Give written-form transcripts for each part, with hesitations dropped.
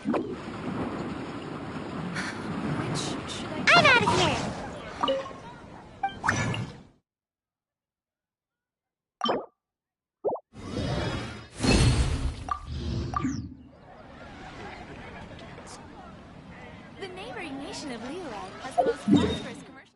I'm out of here! The neighboring nation of Leorad has the most prosperous commercial.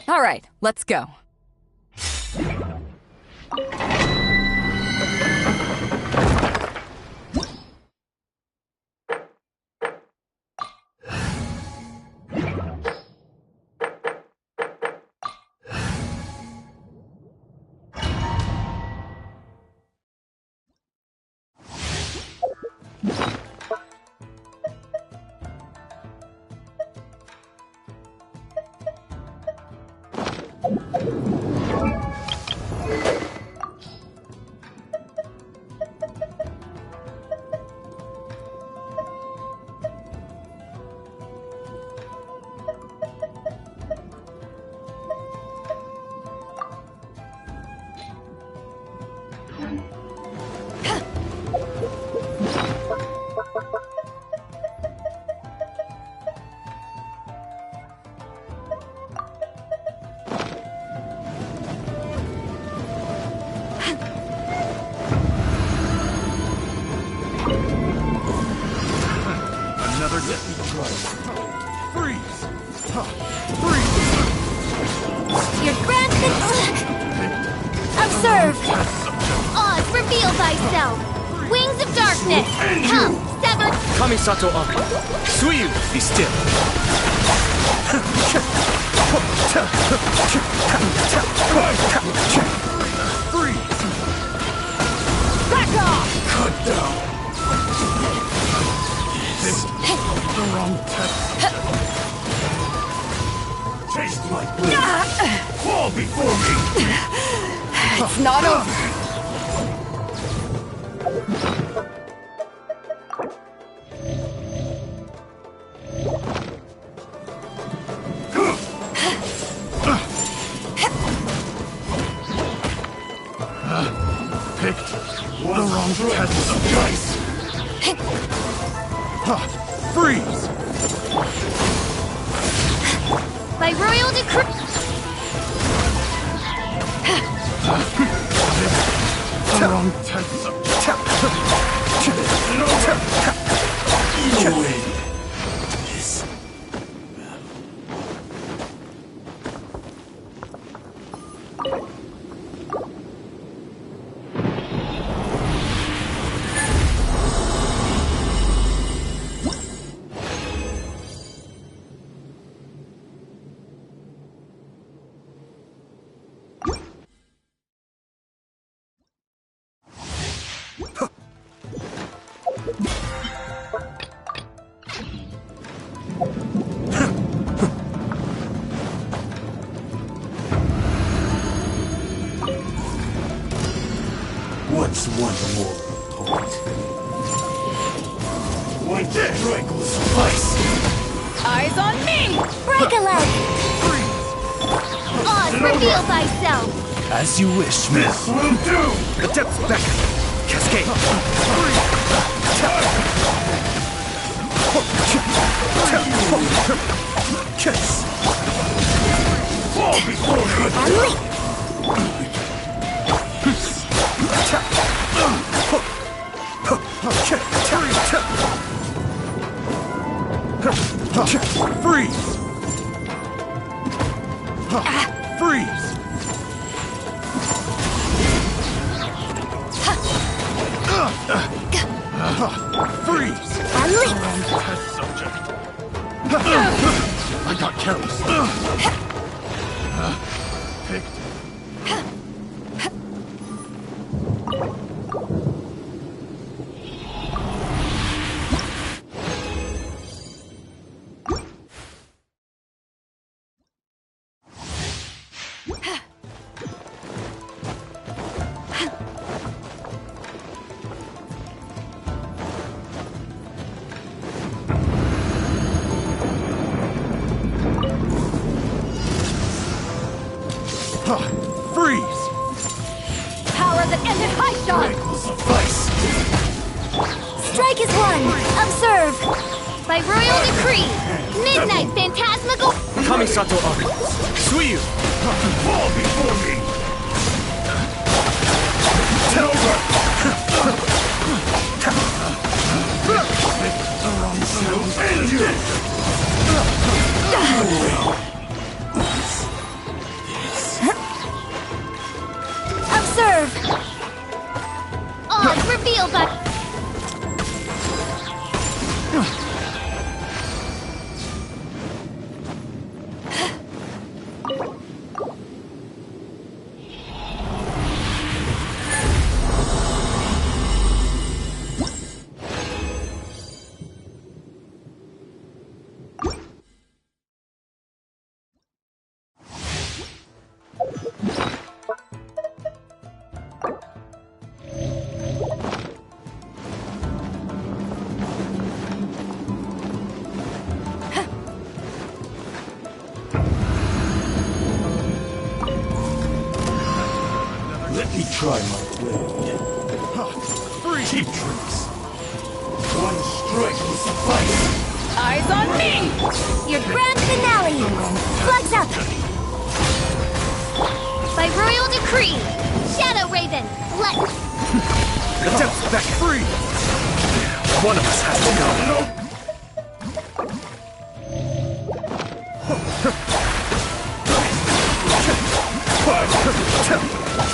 All right, let's go. Another let me try. Freeze! Freeze! Your grand observe! Oz, reveal thyself! Wings of darkness! Come, sever! Kamisato on. Suiyu, be still. Freeze! Back off! Cut down! This is the wrong test. Taste my blood! Fall before me! It's not over. Picked the wrong test of dice. Freeze! By royal decree... The wrong test of no way. This What's one more point? One drink will suffice. Eyes on me! Break a leg! Oz, reveal thyself! As you wish, miss. This will do! The depths beckon. Cascade. Kiss. Fall before me! And leap! Freeze! Freeze! Test subject. I got careless. Picked. Freeze! Power that ended high shot! Will suffice. Strike is one. Observe. By royal decree, midnight phantasmical. Kamisato up. Suiyu! Fall before me. And you. Observe. Odds revealed by. Let me try my blade. Cheap tricks. One strike will suffice. Eyes on me! Your grand finale. Flags up. By royal decree, Shadow Raven, let. The devil's back. Free! One of us has to go.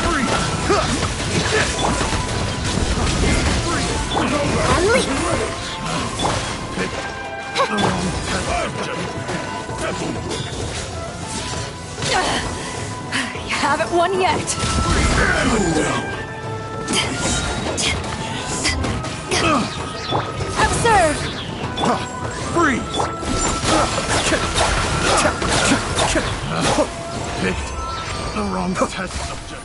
Free! Unleash. You haven't won yet! Observe. Freeze! Picked the wrong test subject.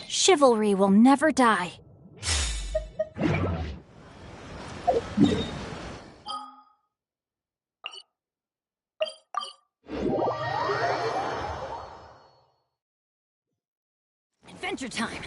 Chivalry will never die. Adventure time!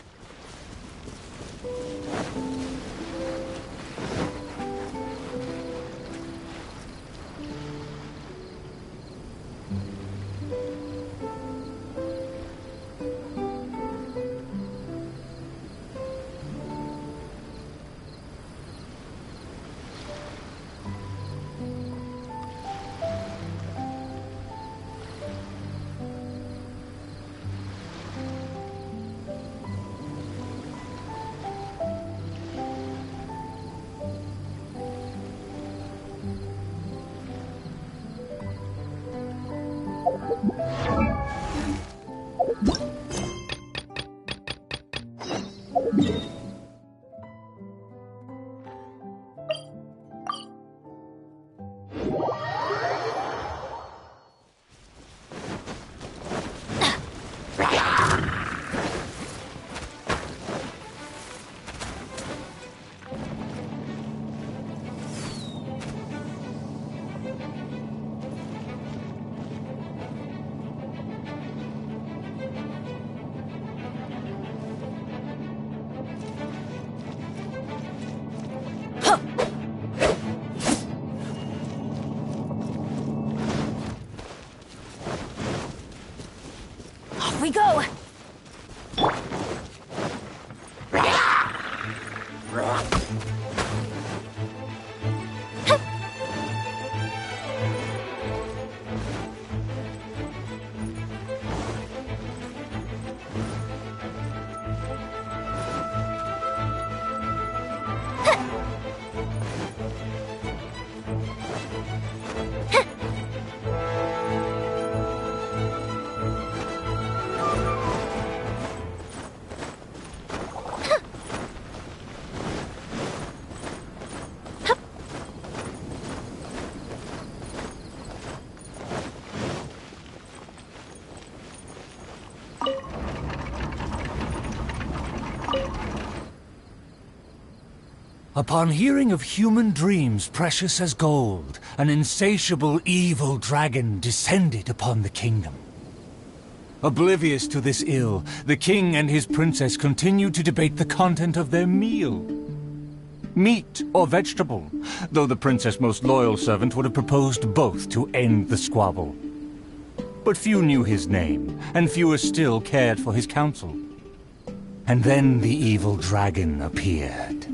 Off we go! Upon hearing of human dreams precious as gold, an insatiable evil dragon descended upon the kingdom. Oblivious to this ill, the king and his princess continued to debate the content of their meal. Meat or vegetable, though the princess' most loyal servant would have proposed both to end the squabble. But few knew his name, and fewer still cared for his counsel. And then the evil dragon appeared.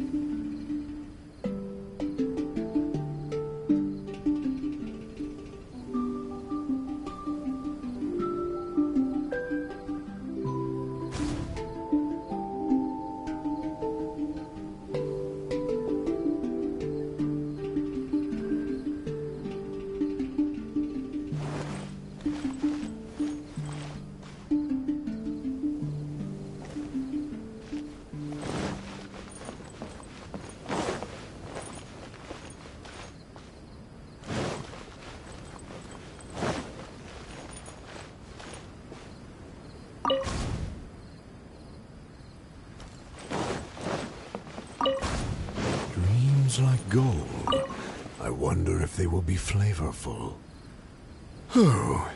Dreams like gold. I wonder if they will be flavorful. Oh,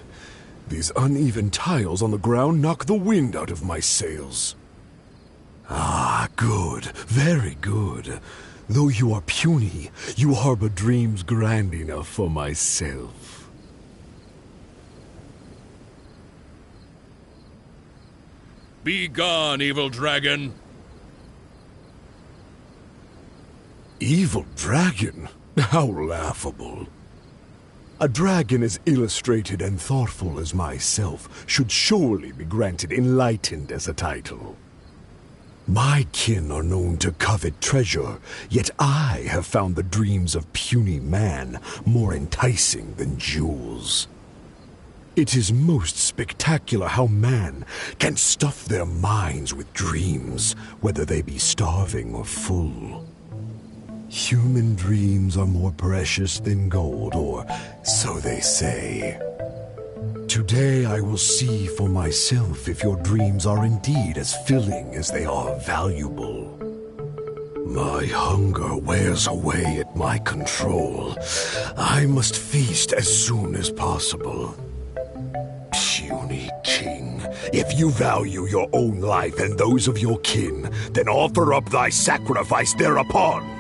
these uneven tiles on the ground knock the wind out of my sails. Ah, good, very good. Though you are puny, you harbor dreams grand enough for myself. Be gone, evil dragon! Evil dragon? How laughable. A dragon as illustrated and thoughtful as myself should surely be granted enlightened as a title. My kin are known to covet treasure, yet I have found the dreams of puny man more enticing than jewels. It is most spectacular how man can stuff their minds with dreams, whether they be starving or full. Human dreams are more precious than gold, or so they say. Today I will see for myself if your dreams are indeed as filling as they are valuable. My hunger wears away at my control. I must feast as soon as possible. Puny king, if you value your own life and those of your kin, then offer up thy sacrifice thereupon.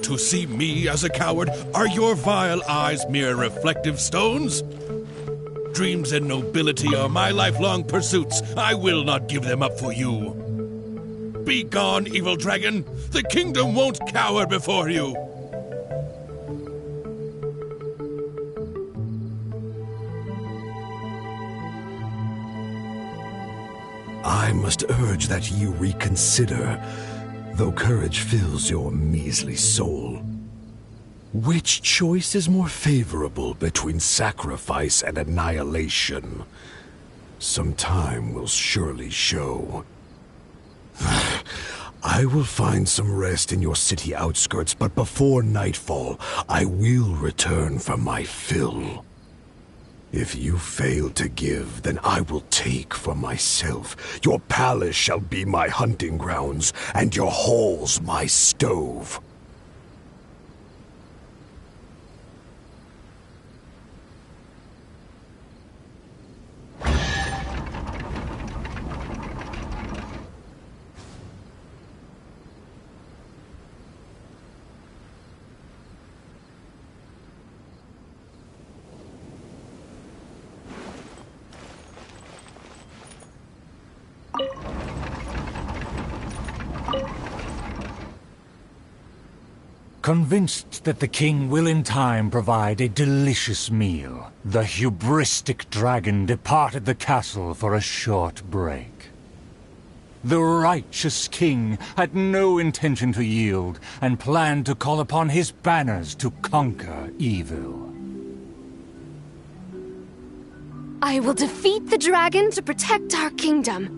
To see me as a coward, are your vile eyes mere reflective stones? Dreams and nobility are my lifelong pursuits. I will not give them up for you. Be gone, evil dragon. The kingdom won't cower before you. I must urge that you reconsider, though courage fills your measly soul. Which choice is more favorable between sacrifice and annihilation? Some time will surely show. I will find some rest in your city outskirts, but before nightfall, I will return for my fill. If you fail to give, then I will take for myself. Your palace shall be my hunting grounds, and your halls my stove. Convinced that the king will in time provide a delicious meal, the hubristic dragon departed the castle for a short break. The righteous king had no intention to yield, and planned to call upon his banners to conquer evil. I will defeat the dragon to protect our kingdom.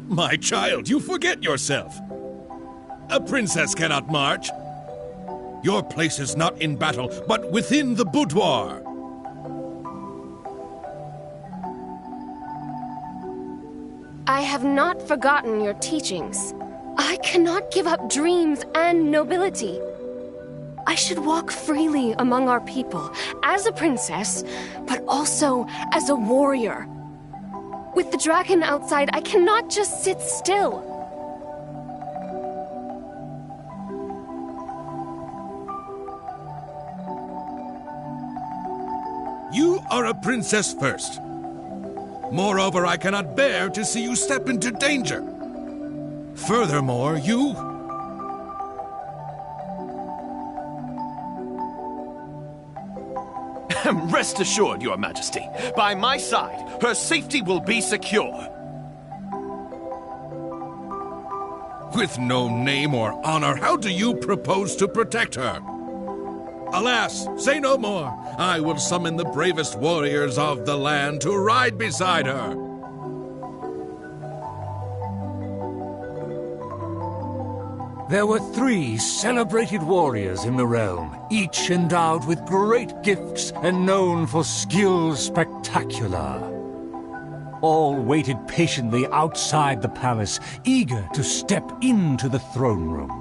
My child, you forget yourself. A princess cannot march. Your place is not in battle, but within the boudoir. I have not forgotten your teachings. I cannot give up dreams and nobility. I should walk freely among our people, as a princess, but also as a warrior. With the dragon outside, I cannot just sit still. You are a princess first. Moreover, I cannot bear to see you step into danger. Furthermore, you... Rest assured, Your Majesty, by my side, her safety will be secure. With no name or honor, how do you propose to protect her? Alas, say no more. I will summon the bravest warriors of the land to ride beside her. There were 3 celebrated warriors in the realm, each endowed with great gifts and known for skill spectacular. All waited patiently outside the palace, eager to step into the throne room.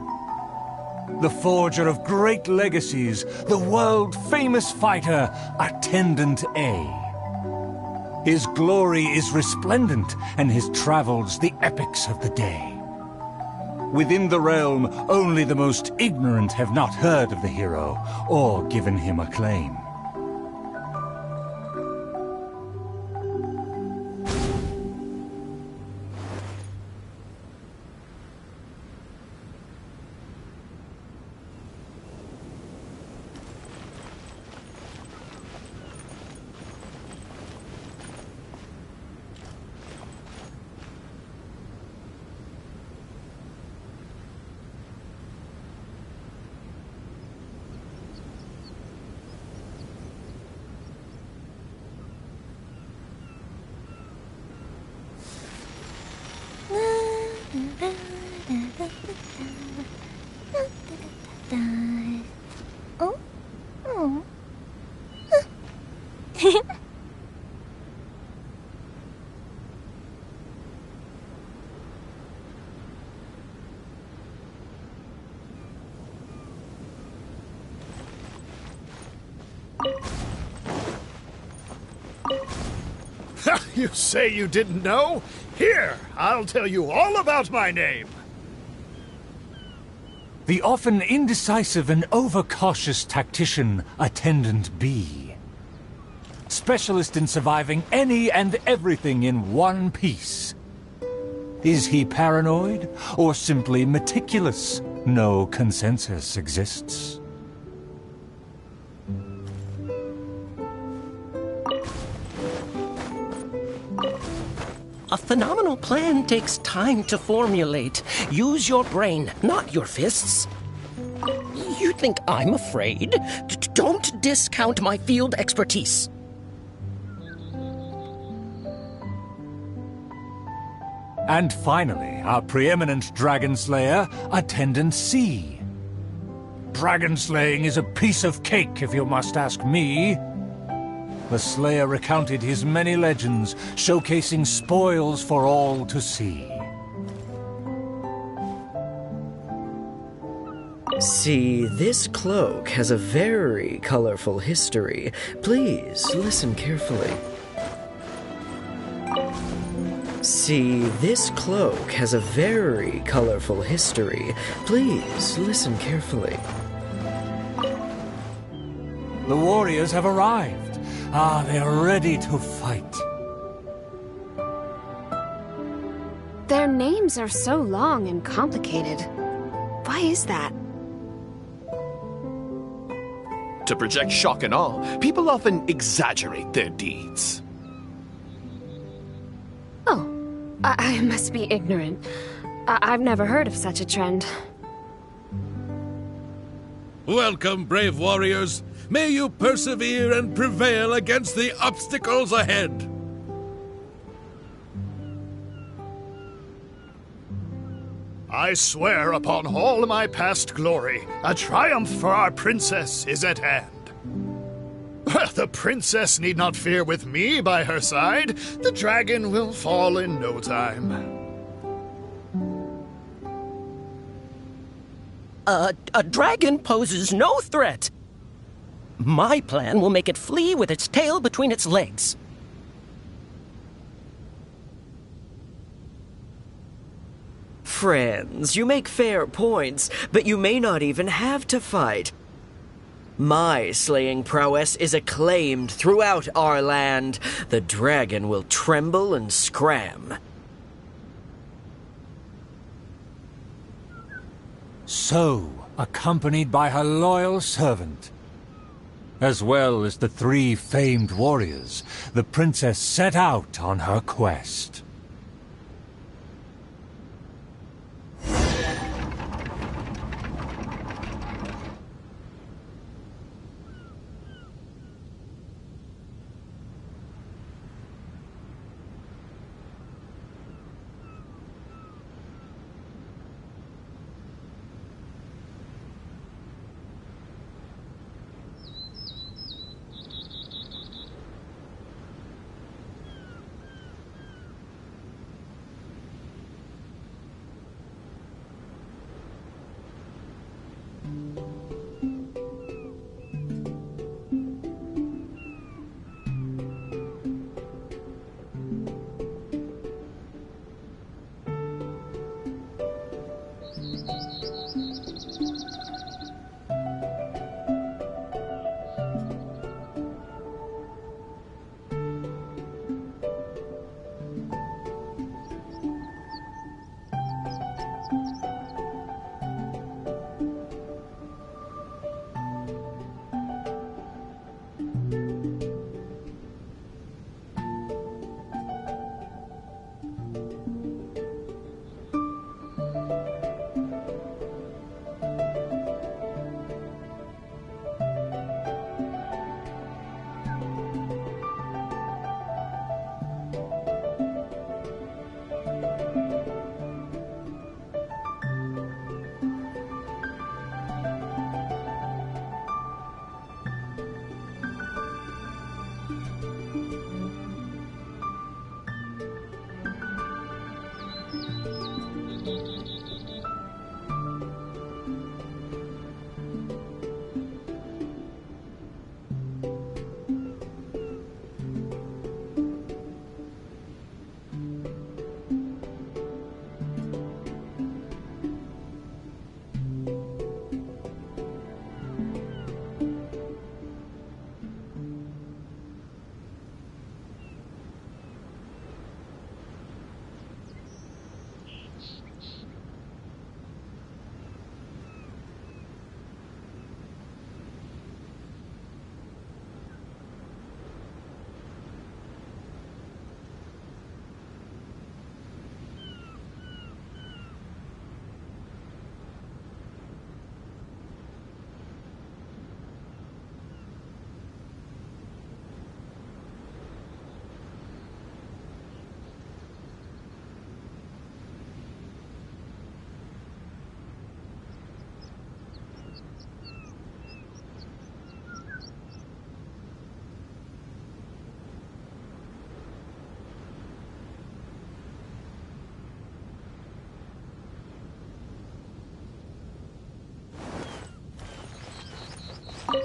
The forger of great legacies, the world-famous fighter, Attendant A. His glory is resplendent, and his travels the epics of the day. Within the realm, only the most ignorant have not heard of the hero or given him acclaim. Oh? Oh. You say you didn't know? Here, I'll tell you all about my name. The often indecisive and overcautious tactician, Attendant B. Specialist in surviving any and everything in one piece. Is he paranoid or simply meticulous? No consensus exists. A phenomenal plan takes time to formulate. Use your brain, not your fists. You think I'm afraid? Don't discount my field expertise. And finally, our preeminent dragon slayer, Attendant C. Dragon slaying is a piece of cake, if you must ask me. The slayer recounted his many legends, showcasing spoils for all to see. See, this cloak has a very colorful history. Please, listen carefully. See, this cloak has a very colorful history. Please, listen carefully. The warriors have arrived. Ah, they are ready to fight. Their names are so long and complicated. Why is that? To project shock and awe, people often exaggerate their deeds. Oh, I must be ignorant. I've never heard of such a trend. Welcome, brave warriors. May you persevere and prevail against the obstacles ahead. I swear upon all my past glory, a triumph for our princess is at hand. The princess need not fear with me by her side. The dragon will fall in no time. A dragon poses no threat. My plan will make it flee with its tail between its legs. Friends, you make fair points, but you may not even have to fight. My slaying prowess is acclaimed throughout our land. The dragon will tremble and scram. So, accompanied by her loyal servant, as well as the 3 famed warriors, the princess set out on her quest.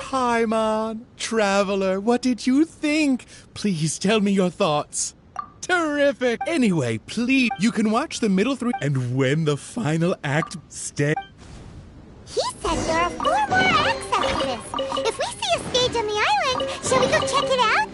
Paimon, traveler, what did you think? Please tell me your thoughts. Terrific. Anyway, please, you can watch the middle three, and when the final act He said there are 4 more acts after this. If we see a stage on the island, shall we go check it out?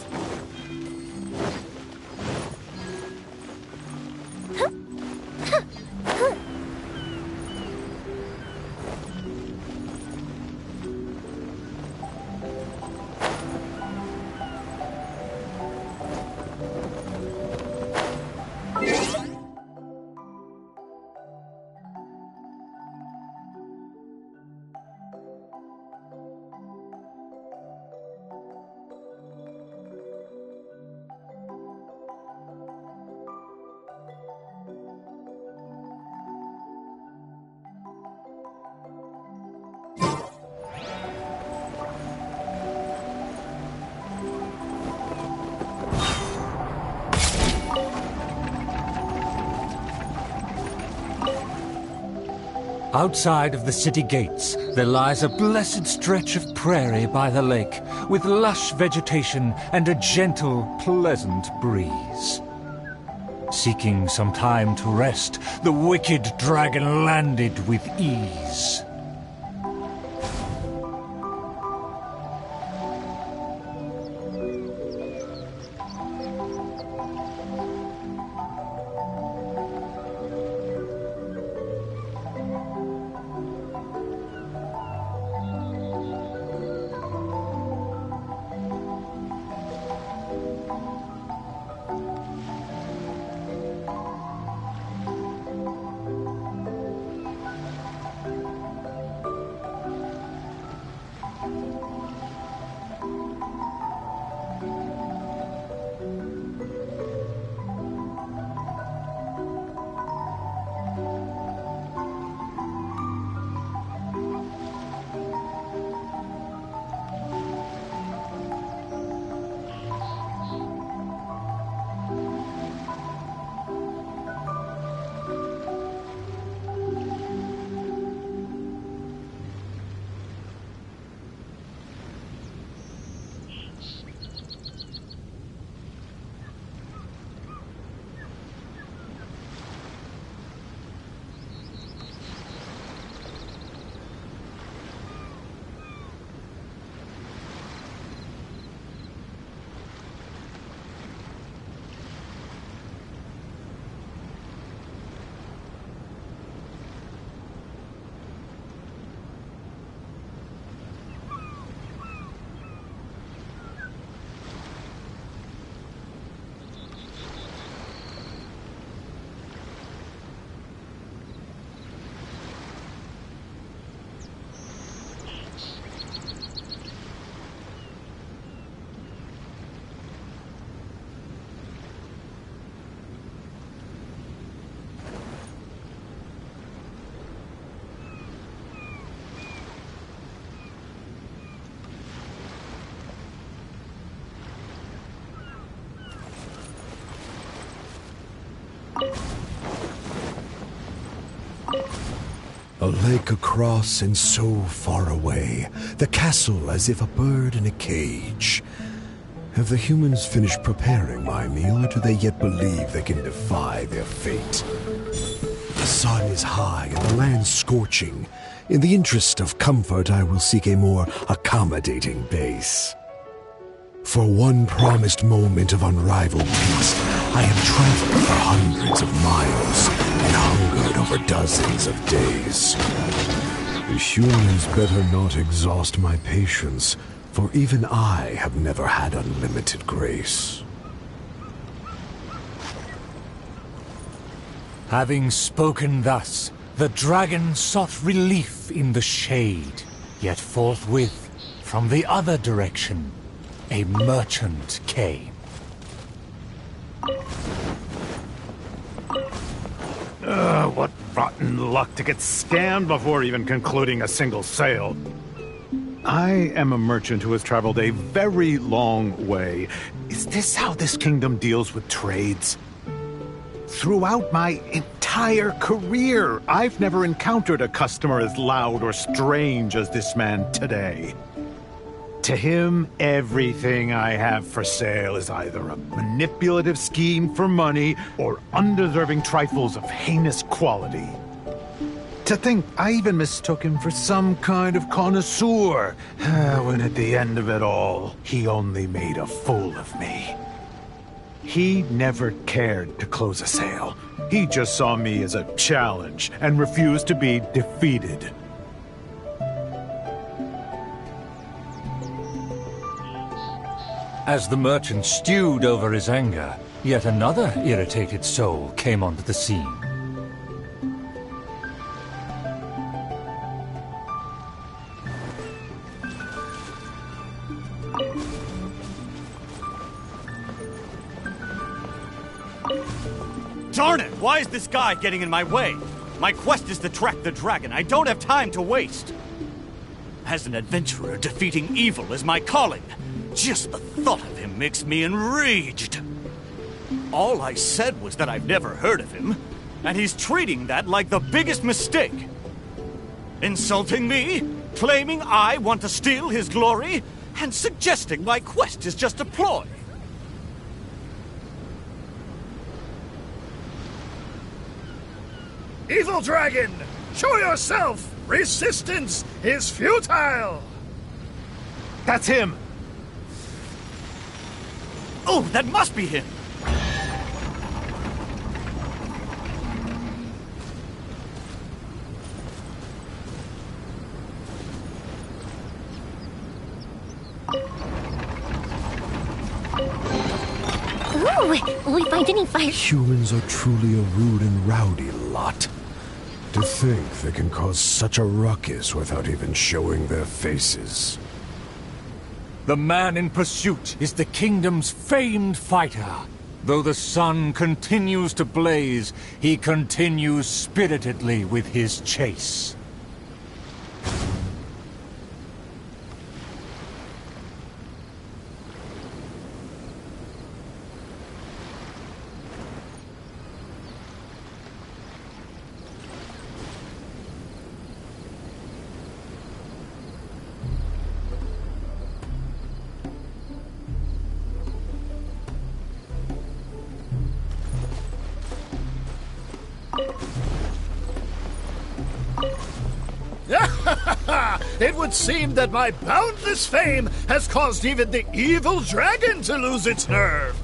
Outside of the city gates, there lies a blessed stretch of prairie by the lake, with lush vegetation and a gentle, pleasant breeze. Seeking some time to rest, the wicked dragon landed with ease. A lake across and so far away. The castle as if a bird in a cage. Have the humans finished preparing my meal, or do they yet believe they can defy their fate? The sun is high and the land scorching. In the interest of comfort, I will seek a more accommodating base. For one promised moment of unrivaled peace, I have traveled for hundreds of miles and hungered over dozens of days. The humans better not exhaust my patience, for even I have never had unlimited grace. Having spoken thus, the dragon sought relief in the shade, yet forthwith, from the other direction, a merchant came. What rotten luck to get scammed before even concluding a single sale. I am a merchant who has traveled a very long way. Is this how this kingdom deals with trades? Throughout my entire career, I've never encountered a customer as loud or strange as this man today. To him, everything I have for sale is either a manipulative scheme for money or undeserving trifles of heinous quality. To think I even mistook him for some kind of connoisseur, when at the end of it all, he only made a fool of me. He never cared to close a sale. He just saw me as a challenge and refused to be defeated. As the merchant stewed over his anger, yet another irritated soul came onto the scene. Darn it! Why is this guy getting in my way? My quest is to track the dragon. I don't have time to waste. As an adventurer, defeating evil is my calling. Just the thought of him makes me enraged. All I said was that I've never heard of him, and he's treating that like the biggest mistake. Insulting me, claiming I want to steal his glory, and suggesting my quest is just a ploy. Evil dragon! Show yourself! Resistance is futile! That's him! Oh, that must be him! Ooh, will we find any fire? Humans are truly a rude and rowdy lot. To think they can cause such a ruckus without even showing their faces. The man in pursuit is the kingdom's famed fighter. Though the sun continues to blaze, he continues spiritedly with his chase. It would seem that my boundless fame has caused even the evil dragon to lose its nerve.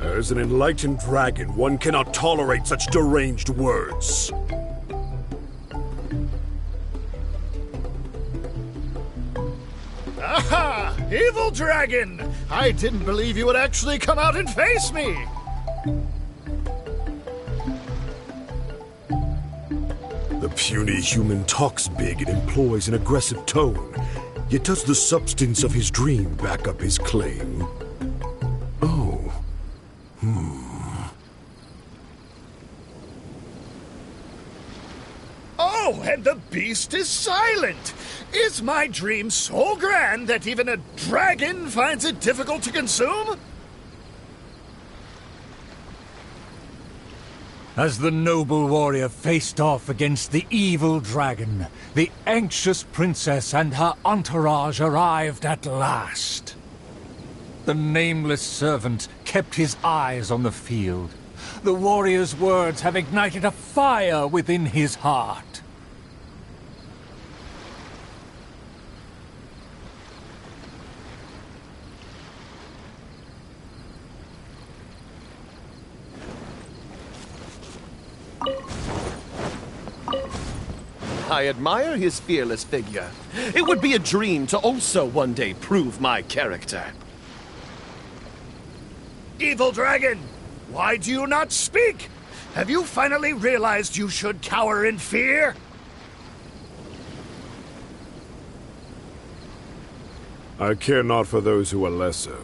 As an enlightened dragon, one cannot tolerate such deranged words. Aha! Evil dragon! I didn't believe you would actually come out and face me! The puny human talks big and employs an aggressive tone, yet does the substance of his dream back up his claim? Oh. Oh, and the beast is silent! Is my dream so grand that even a dragon finds it difficult to consume? As the noble warrior faced off against the evil dragon, the anxious princess and her entourage arrived at last. The nameless servant kept his eyes on the field. The warrior's words have ignited a fire within his heart. I admire his fearless figure. It would be a dream to also one day prove my character. Evil dragon! Why do you not speak? Have you finally realized you should cower in fear? I care not for those who are lesser.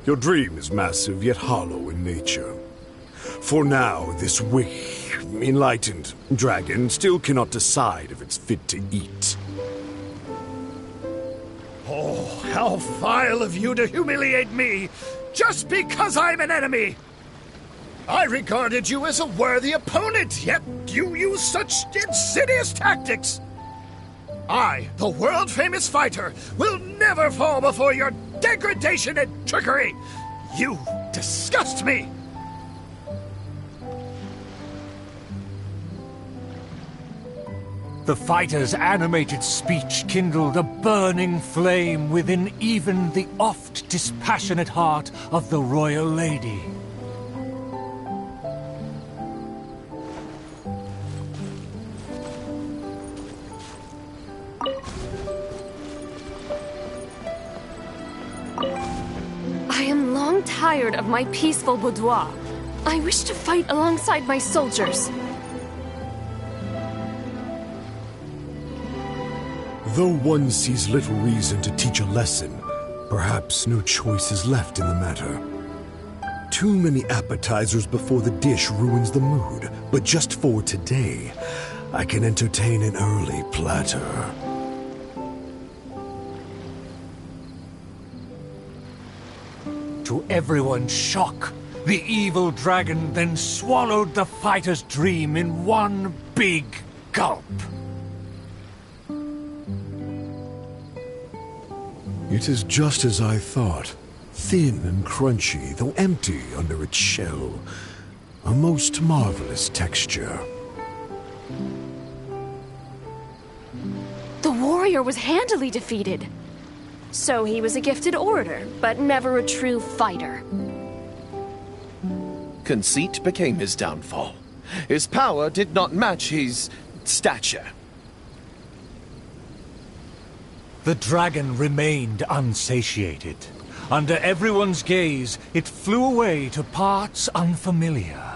Your dream is massive yet hollow in nature. For now, this weak, enlightened dragon still cannot decide if it's fit to eat. Oh, how vile of you to humiliate me, just because I'm an enemy! I regarded you as a worthy opponent, yet you use such insidious tactics! I, the world-famous fighter, will never fall before your degradation and trickery! You disgust me! The fighter's animated speech kindled a burning flame within even the oft dispassionate heart of the royal lady. I am long tired of my peaceful boudoir. I wish to fight alongside my soldiers. Though one sees little reason to teach a lesson, perhaps no choice is left in the matter. Too many appetizers before the dish ruins the mood, but just for today, I can entertain an early platter. To everyone's shock, the evil dragon then swallowed the fighter's dream in one big gulp. It is just as I thought. Thin and crunchy, though empty under its shell. A most marvelous texture. The warrior was handily defeated. So he was a gifted orator, but never a true fighter. Conceit became his downfall. His power did not match his stature. The dragon remained unsatiated. Under everyone's gaze, it flew away to parts unfamiliar.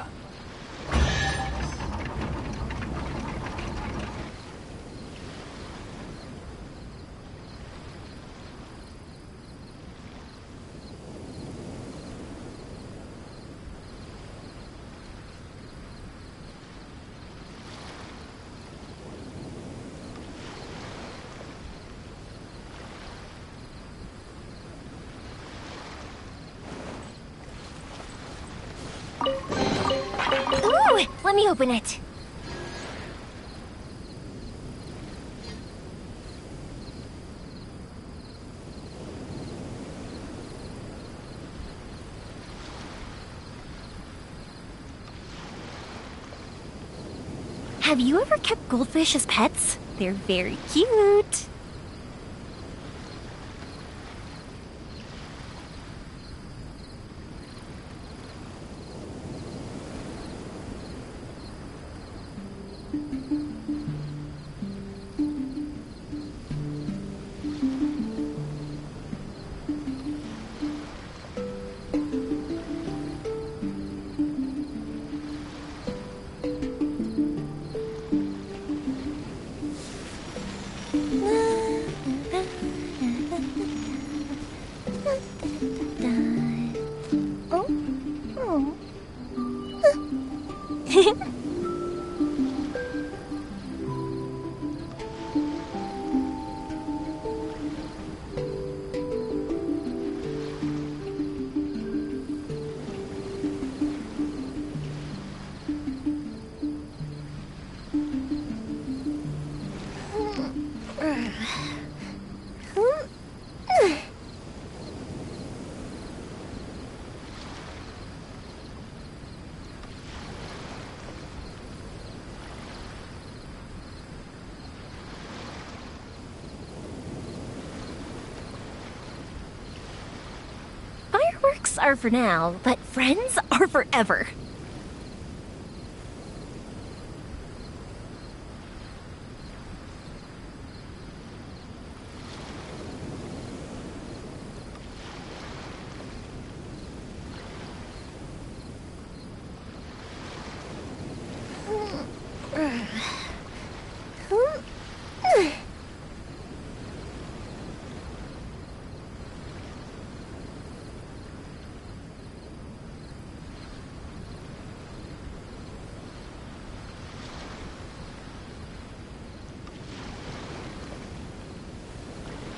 Ooh, let me open it. Have you ever kept goldfish as pets? They're very cute. Fireworks are for now, but friends are forever.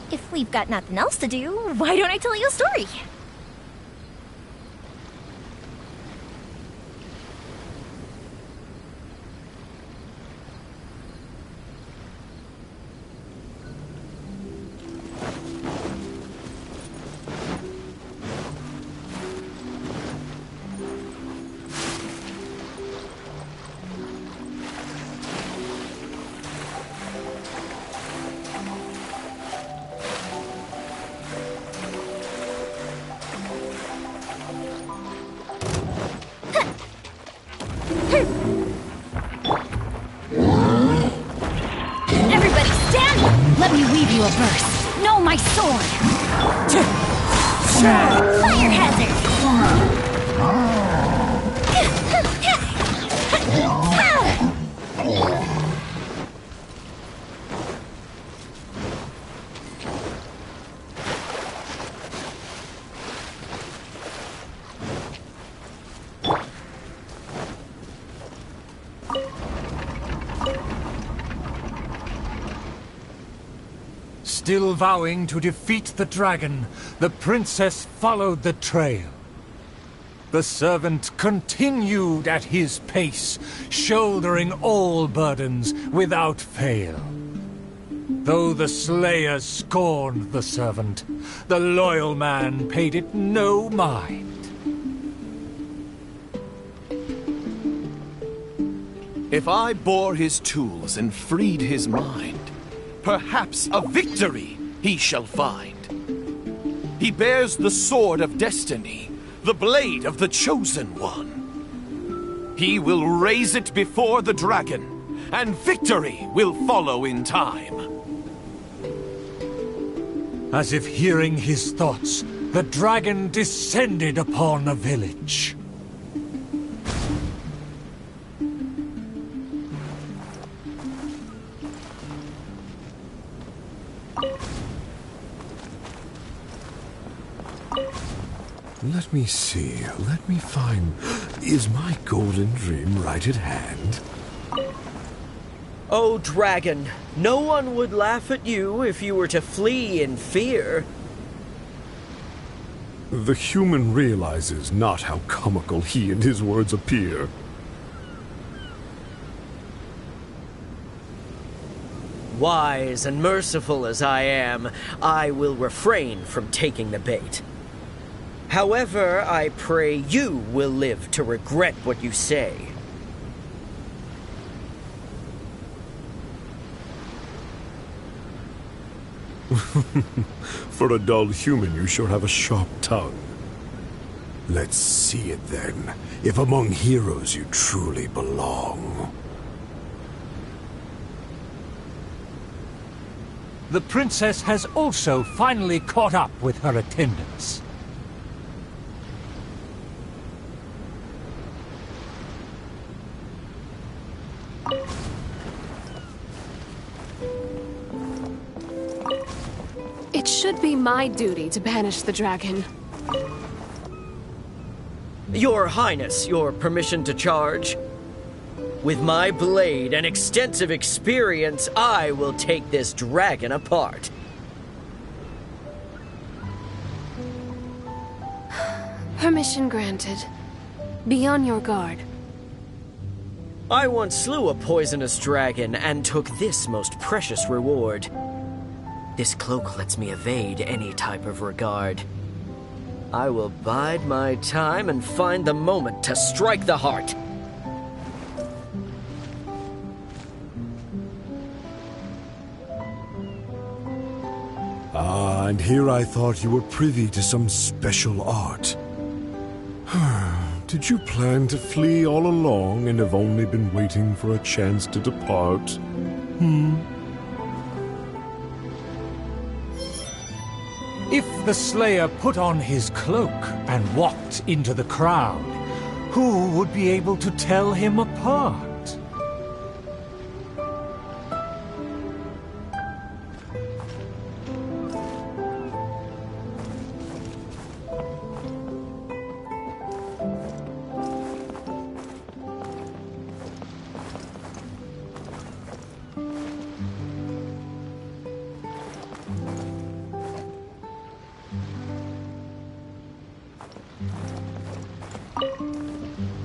If we've got nothing else to do, why don't I tell you a story? sword! Fire hazard! Still vowing to defeat the dragon, the princess followed the trail. The servant continued at his pace, shouldering all burdens without fail. Though the slayer scorned the servant, the loyal man paid it no mind. If I bore his tools and freed his mind, perhaps a victory he shall find. He bears the sword of destiny, the blade of the chosen one. He will raise it before the dragon, and victory will follow in time. As if hearing his thoughts, the dragon descended upon a village. Let me see. Let me find... Is my golden dream right at hand? Oh, dragon, no one would laugh at you if you were to flee in fear. The human realizes not how comical he and his words appear. Wise and merciful as I am, I will refrain from taking the bait. However, I pray you will live to regret what you say. For a dull human, you sure have a sharp tongue. Let's see it then, if among heroes you truly belong. The princess has also finally caught up with her attendants. It should be my duty to banish the dragon. Your Highness, your permission to charge? With my blade and extensive experience, I will take this dragon apart. Permission granted. Be on your guard. I once slew a poisonous dragon and took this most precious reward. This cloak lets me evade any type of regard. I will bide my time and find the moment to strike the heart. Ah, and here I thought you were privy to some special art. Did you plan to flee all along and have only been waiting for a chance to depart? If the Slayer put on his cloak and walked into the crowd, who would be able to tell him apart?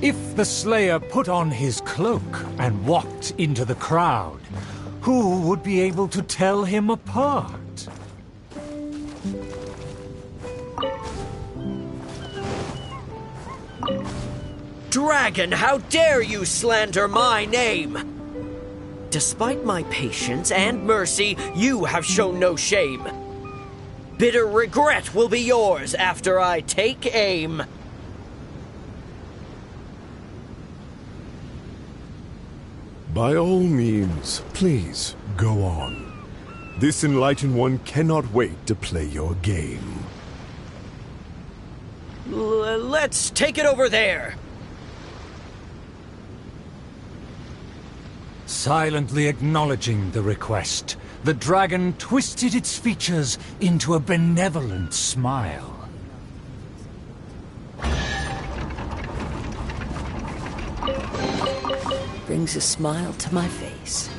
If the Slayer put on his cloak and walked into the crowd, who would be able to tell him apart? Dragon, how dare you slander my name? Despite my patience and mercy, you have shown no shame. Bitter regret will be yours after I take aim. By all means, please, go on. This enlightened one cannot wait to play your game. Let's take it over there. Silently acknowledging the request, the dragon twisted its features into a benevolent smile. Brings a smile to my face.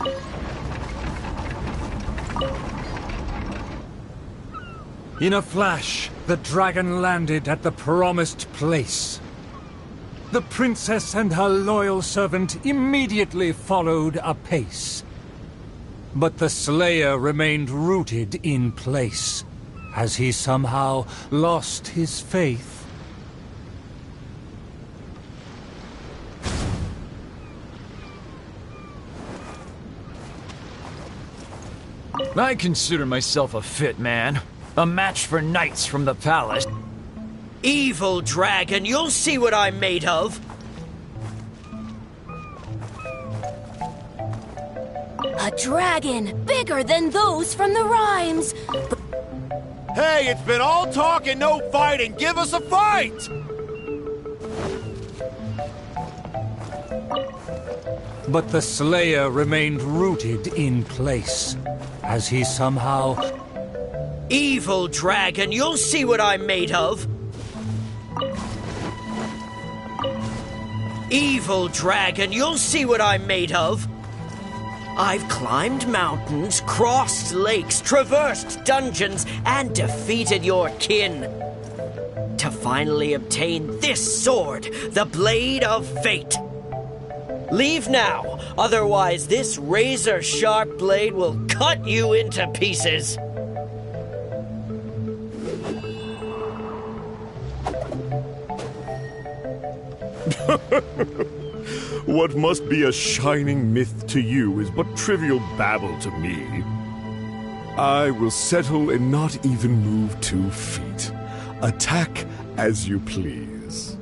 In a flash, the dragon landed at the promised place. The princess and her loyal servant immediately followed apace. But the slayer remained rooted in place, as he somehow lost his faith. I consider myself a fit man. A match for knights from the palace. Evil dragon, you'll see what I'm made of. A dragon bigger than those from the rhymes. Hey, it's been all talk and no fighting. Give us a fight! But the slayer remained rooted in place, as he somehow... Evil dragon, you'll see what I'm made of. Evil dragon, you'll see what I'm made of. I've climbed mountains, crossed lakes, traversed dungeons, and defeated your kin. To finally obtain this sword, the Blade of Fate. Leave now, otherwise this razor-sharp blade will cut you into pieces. What must be a shining myth to you is but trivial babble to me. I will settle and not even move 2 feet. Attack as you please.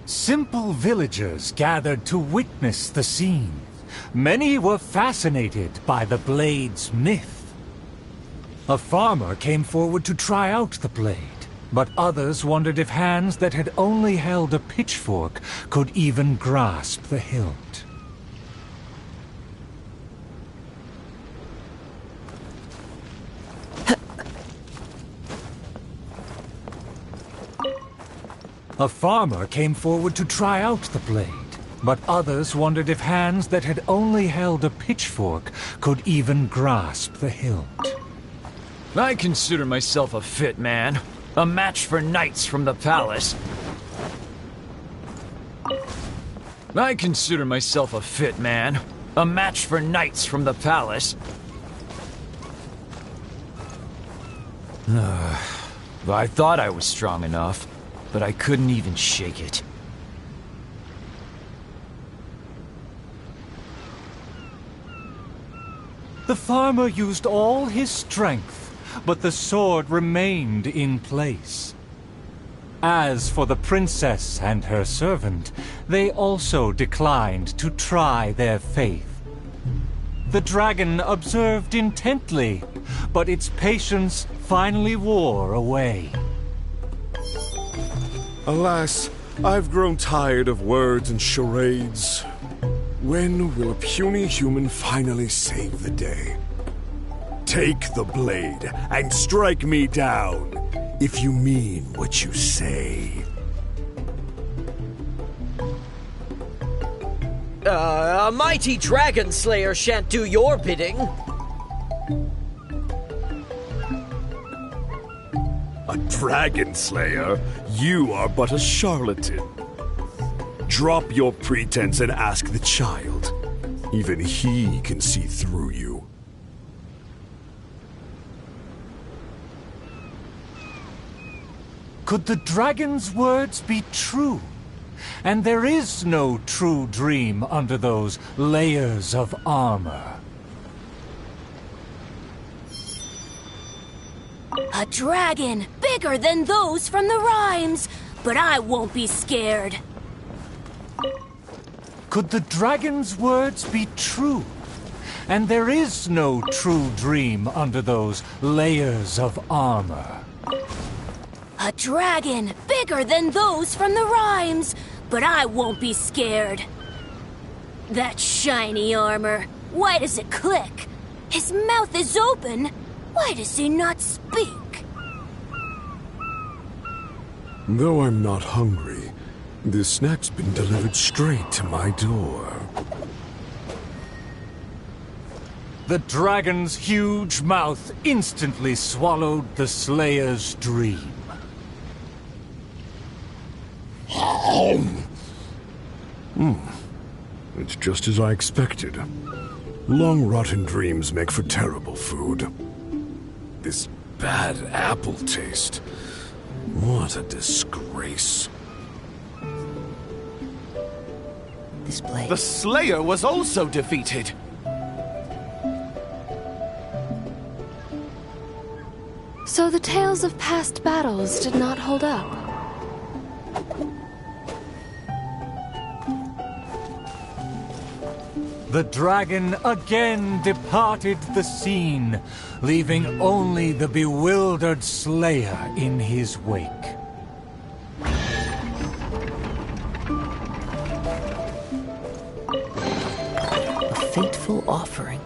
Simple villagers gathered to witness the scene. Many were fascinated by the blade's myth. A farmer came forward to try out the blade, but others wondered if hands that had only held a pitchfork could even grasp the hilt. A farmer came forward to try out the blade, but others wondered if hands that had only held a pitchfork could even grasp the hilt. I consider myself a fit man. A match for knights from the palace. I consider myself a fit man. A match for knights from the palace. I thought I was strong enough, but I couldn't even shake it. The farmer used all his strength, but the sword remained in place. As for the princess and her servant, they also declined to try their faith. The dragon observed intently, but its patience finally wore away. Alas, I've grown tired of words and charades. When will a puny human finally save the day? Take the blade and strike me down, if you mean what you say. A mighty dragon slayer shan't do your bidding. A dragon slayer? You are but a charlatan. Drop your pretense and ask the child. Even he can see through you. Could the dragon's words be true? And there is no true dream under those layers of armor. A dragon bigger than those from the rhymes, but I won't be scared. Could the dragon's words be true? and there is no true dream under those layers of armor. A dragon bigger than those from the rhymes, but I won't be scared. That shiny armor, why does it click? His mouth is open, why does he not speak? Though I'm not hungry, this snack's been delivered straight to my door. The dragon's huge mouth instantly swallowed the Slayer's dream. It's just as I expected. Long rotten dreams make for terrible food. This bad apple taste. What a disgrace. The Slayer was also defeated. So the tales of past battles did not hold up. The dragon again departed the scene, leaving only the bewildered Slayer in his wake. A fateful offering.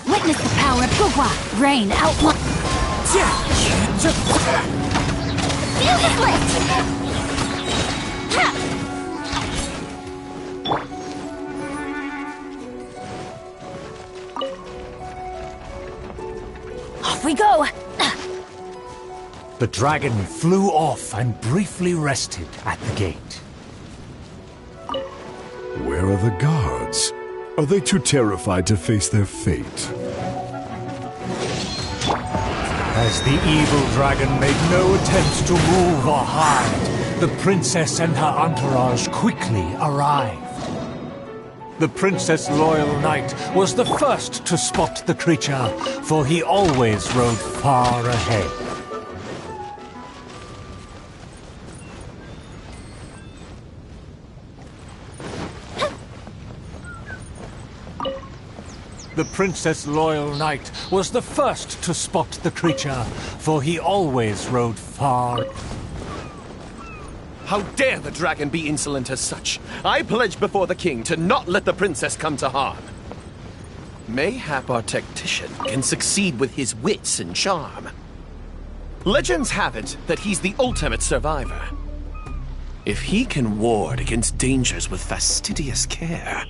Witness the power of Gugwa, rain outline. Off we go! The dragon flew off and briefly rested at the gate. Where are the guards? Are they too terrified to face their fate? As the evil dragon made no attempt to move or hide, the princess and her entourage quickly arrived. The Princess Loyal Knight was the first to spot the creature, for he always rode far ahead. The Princess Loyal Knight was the first to spot the creature, for he always rode far. How dare the dragon be insolent as such? I pledge before the king to not let the princess come to harm. Mayhap our tactician can succeed with his wits and charm. Legends have it that he's the ultimate survivor. If he can ward against dangers with fastidious care,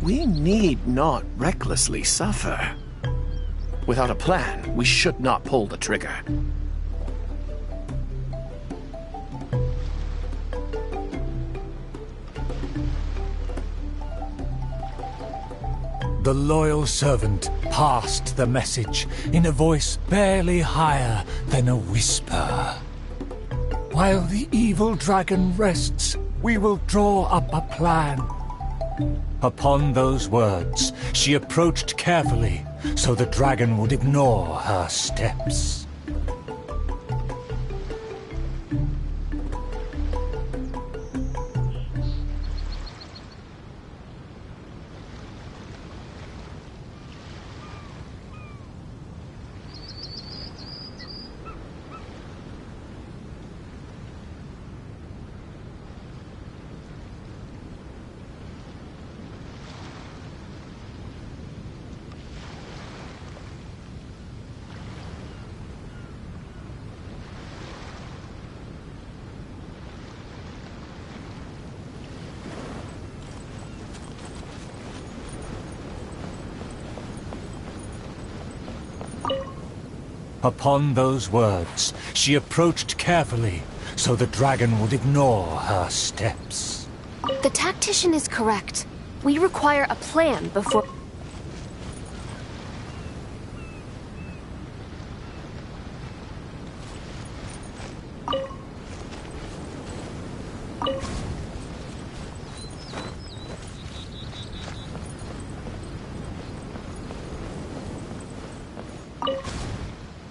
we need not recklessly suffer. Without a plan, we should not pull the trigger. The loyal servant passed the message in a voice barely higher than a whisper. While the evil dragon rests, we will draw up a plan. Upon those words, she approached carefully, so the dragon would ignore her steps. Upon those words, she approached carefully, so the dragon would ignore her steps. The tactician is correct. We require a plan before...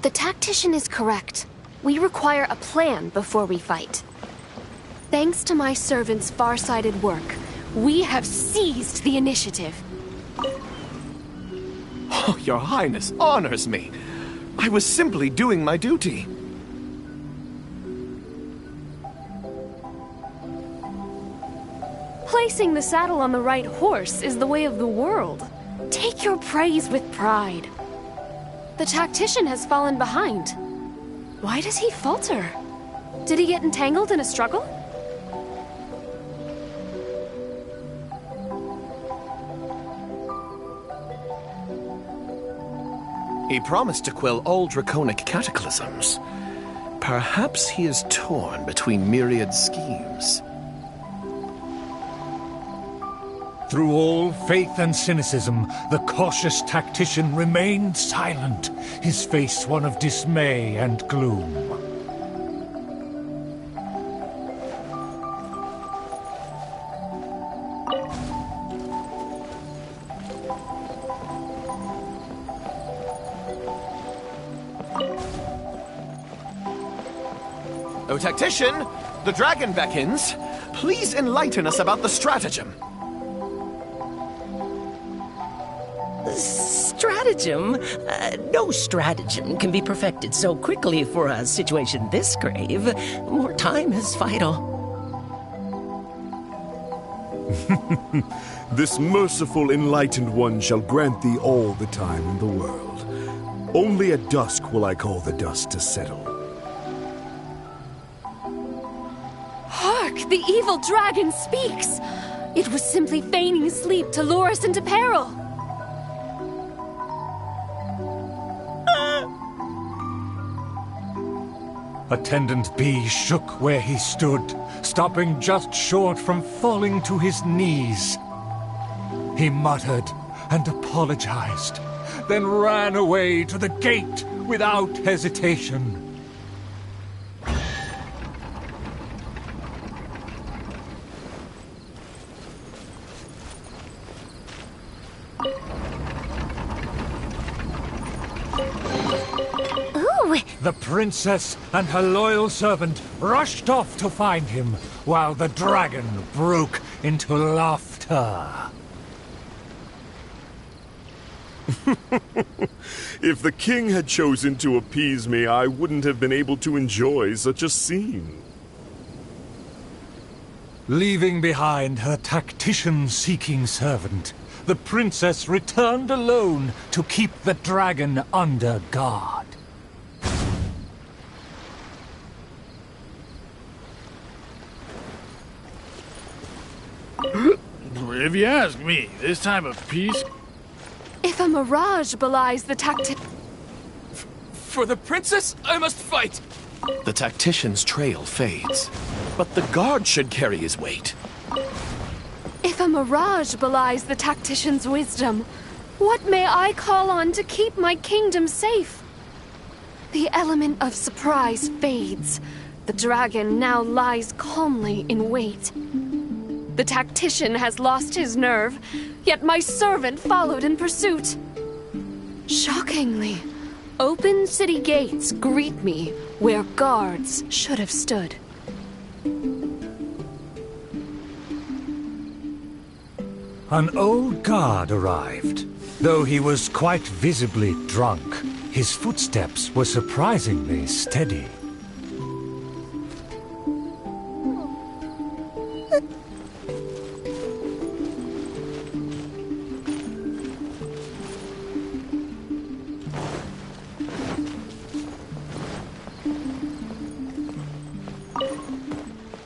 The tactician is correct. We require a plan before we fight. Thanks to my servant's far-sighted work, we have seized the initiative. Oh, Your Highness honors me. I was simply doing my duty. Placing the saddle on the right horse is the way of the world. Take your praise with pride. The tactician has fallen behind. Why does he falter? Did he get entangled in a struggle? He promised to quell all draconic cataclysms. Perhaps he is torn between myriad schemes. Through all faith and cynicism, the cautious tactician remained silent, his face one of dismay and gloom. O tactician, the dragon beckons. Please enlighten us about the stratagem. Stratagem? No stratagem can be perfected so quickly for a situation this grave. More time is vital. This merciful, enlightened one shall grant thee all the time in the world. Only at dusk will I call the dust to settle. Hark! The evil dragon speaks! It was simply feigning sleep to lure us into peril. Attendant B shook where he stood, stopping just short from falling to his knees. He muttered and apologized, then ran away to the gate without hesitation. The princess and her loyal servant rushed off to find him, while the dragon broke into laughter. If the king had chosen to appease me, I wouldn't have been able to enjoy such a scene. Leaving behind her tactician-seeking servant, the princess returned alone to keep the dragon under guard. If you ask me, this time of peace... If a mirage belies the tactic... For the princess, I must fight! The tactician's trail fades, but the guard should carry his weight. If a mirage belies the tactician's wisdom, what may I call on to keep my kingdom safe? The element of surprise fades. The dragon now lies calmly in wait. The tactician has lost his nerve, yet my servant followed in pursuit. Shockingly, open city gates greet me where guards should have stood. An old guard arrived. Though he was quite visibly drunk, his footsteps were surprisingly steady.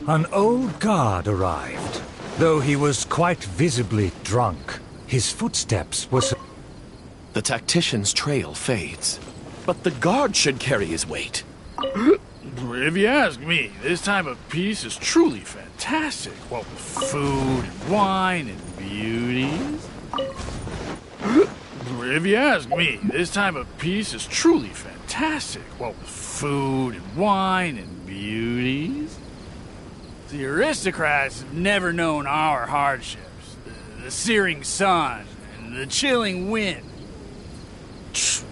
An old guard arrived. Though he was quite visibly drunk, his footsteps were... The tactician's trail fades, But the guard should carry his weight. If you ask me, this time of peace is truly fantastic. What with food and wine and beauties. If you ask me, this time of peace is truly fantastic. What with food and wine and beauties. The aristocrats have never known our hardships. The searing sun and the chilling wind.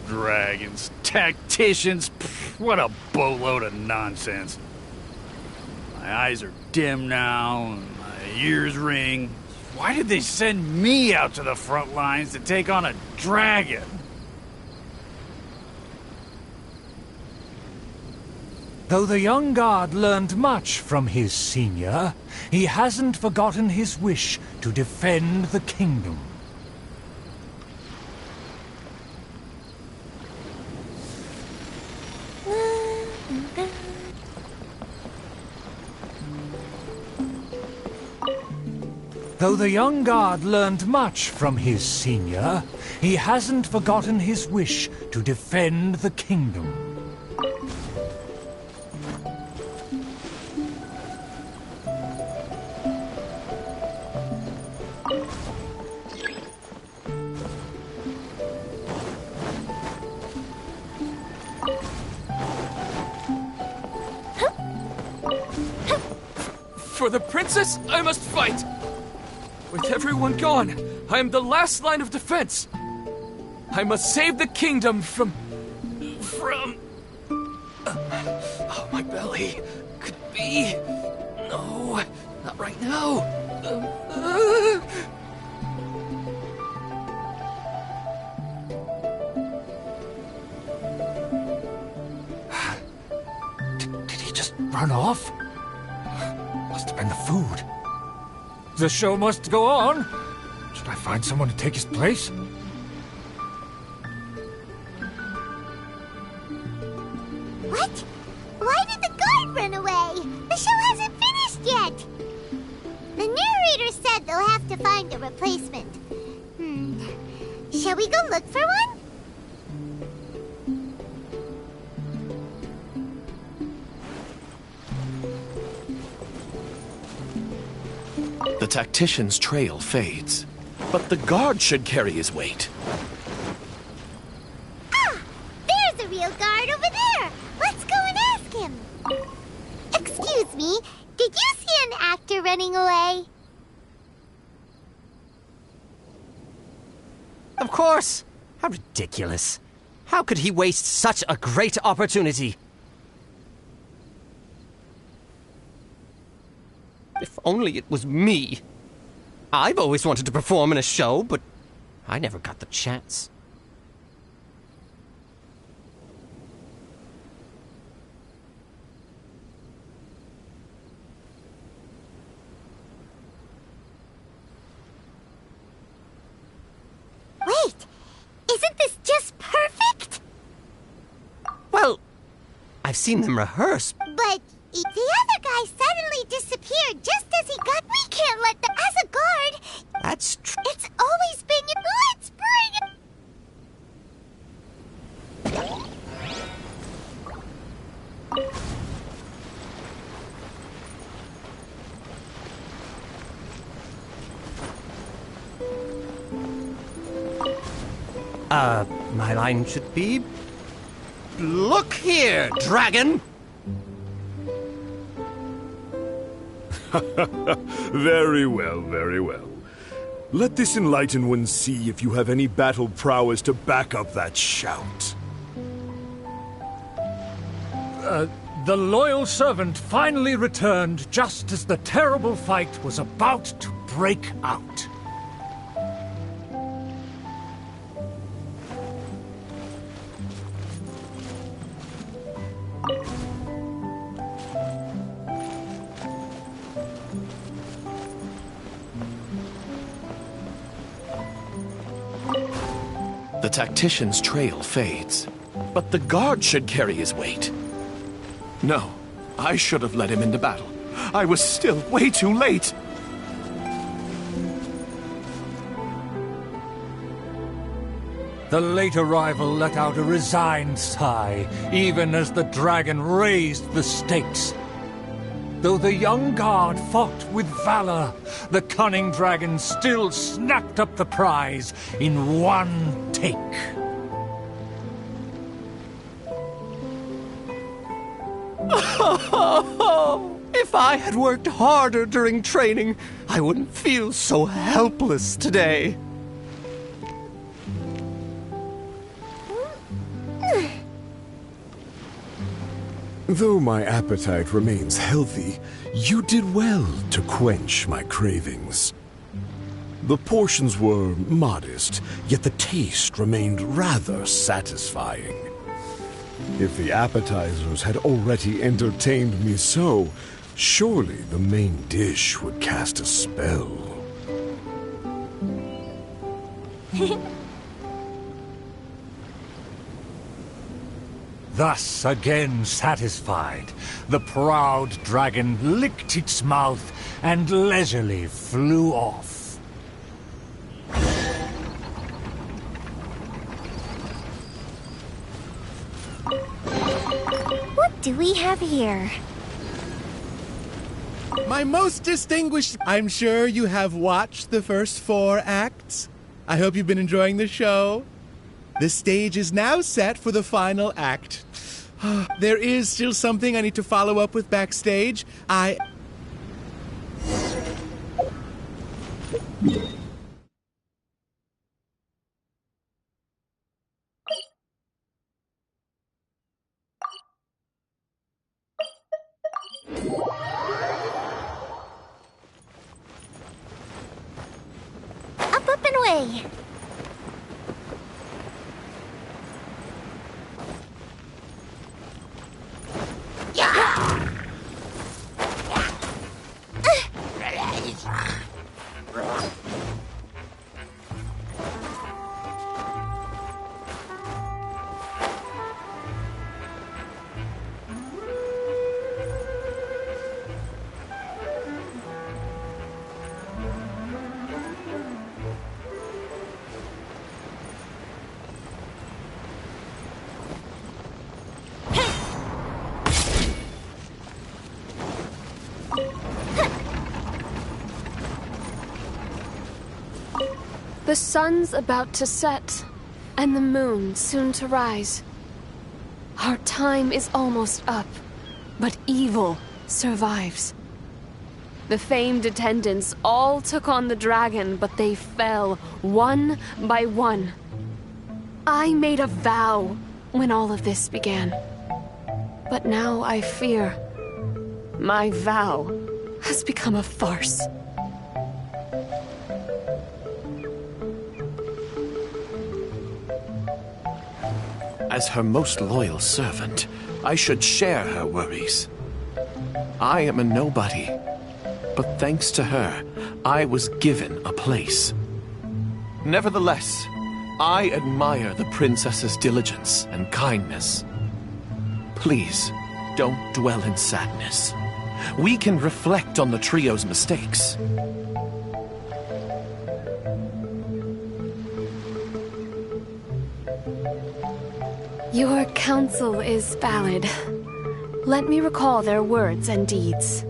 Dragons, tacticians, what a boatload of nonsense. My eyes are dim now, and my ears ring. Why did they send me out to the front lines to take on a dragon? Though the young guard learned much from his senior, he hasn't forgotten his wish to defend the kingdom. Though the young guard learned much from his senior, he hasn't forgotten his wish to defend the kingdom. For the princess, I must fight! With everyone gone, I am the last line of defense. I must save the kingdom from... Oh, my belly. Could be... No, not right now. Did he just run off? Must have been the food. The show must go on. Should I find someone to take his place? What? Why did the guard run away? The show hasn't finished yet. The narrator said they'll have to find a replacement. Shall we go look for one? The tactician's trail fades, but the guard should carry his weight. Ah! There's a real guard over there! Let's go and ask him! Excuse me, did you see an actor running away? Of course! How ridiculous. How could he waste such a great opportunity? If only it was me. I've always wanted to perform in a show, but I never got the chance. Wait! Isn't this just perfect? Well, I've seen them rehearse. But the other guy suddenly disappeared just as he got... We can't let them... As a guard... That's true. It's always been... Let's bring... My line should be... Look here, dragon! Very well, very well. Let this enlightened one see if you have any battle prowess to back up that shout. The loyal servant finally returned just as the terrible fight was about to break out. The tactician's trail fades, but the guard should carry his weight. No, I should have led him into battle. I was still way too late. The late arrival let out a resigned sigh, even as the dragon raised the stakes. Though the young guard fought with valor, the cunning dragon still snapped up the prize in one take. If I had worked harder during training, I wouldn't feel so helpless today. Though my appetite remains healthy, you did well to quench my cravings. The portions were modest, yet the taste remained rather satisfying. If the appetizers had already entertained me so, surely the main dish would cast a spell. Thus, again satisfied, the proud dragon licked its mouth and leisurely flew off. What do we have here? My most distinguished... I'm sure you have watched the first 4 acts. I hope you've been enjoying the show. The stage is now set for the final act. There is still something I need to follow up with backstage. Up and away! The sun's about to set, and the moon soon to rise. Our time is almost up, but evil survives. The famed attendants all took on the dragon, but they fell one by one. I made a vow when all of this began. But now I fear my vow has become a farce. As her most loyal servant, I should share her worries. I am a nobody, but thanks to her, I was given a place. Nevertheless, I admire the princess's diligence and kindness. Please, don't dwell in sadness. We can reflect on the trio's mistakes. Your counsel is valid. Let me recall their words and deeds.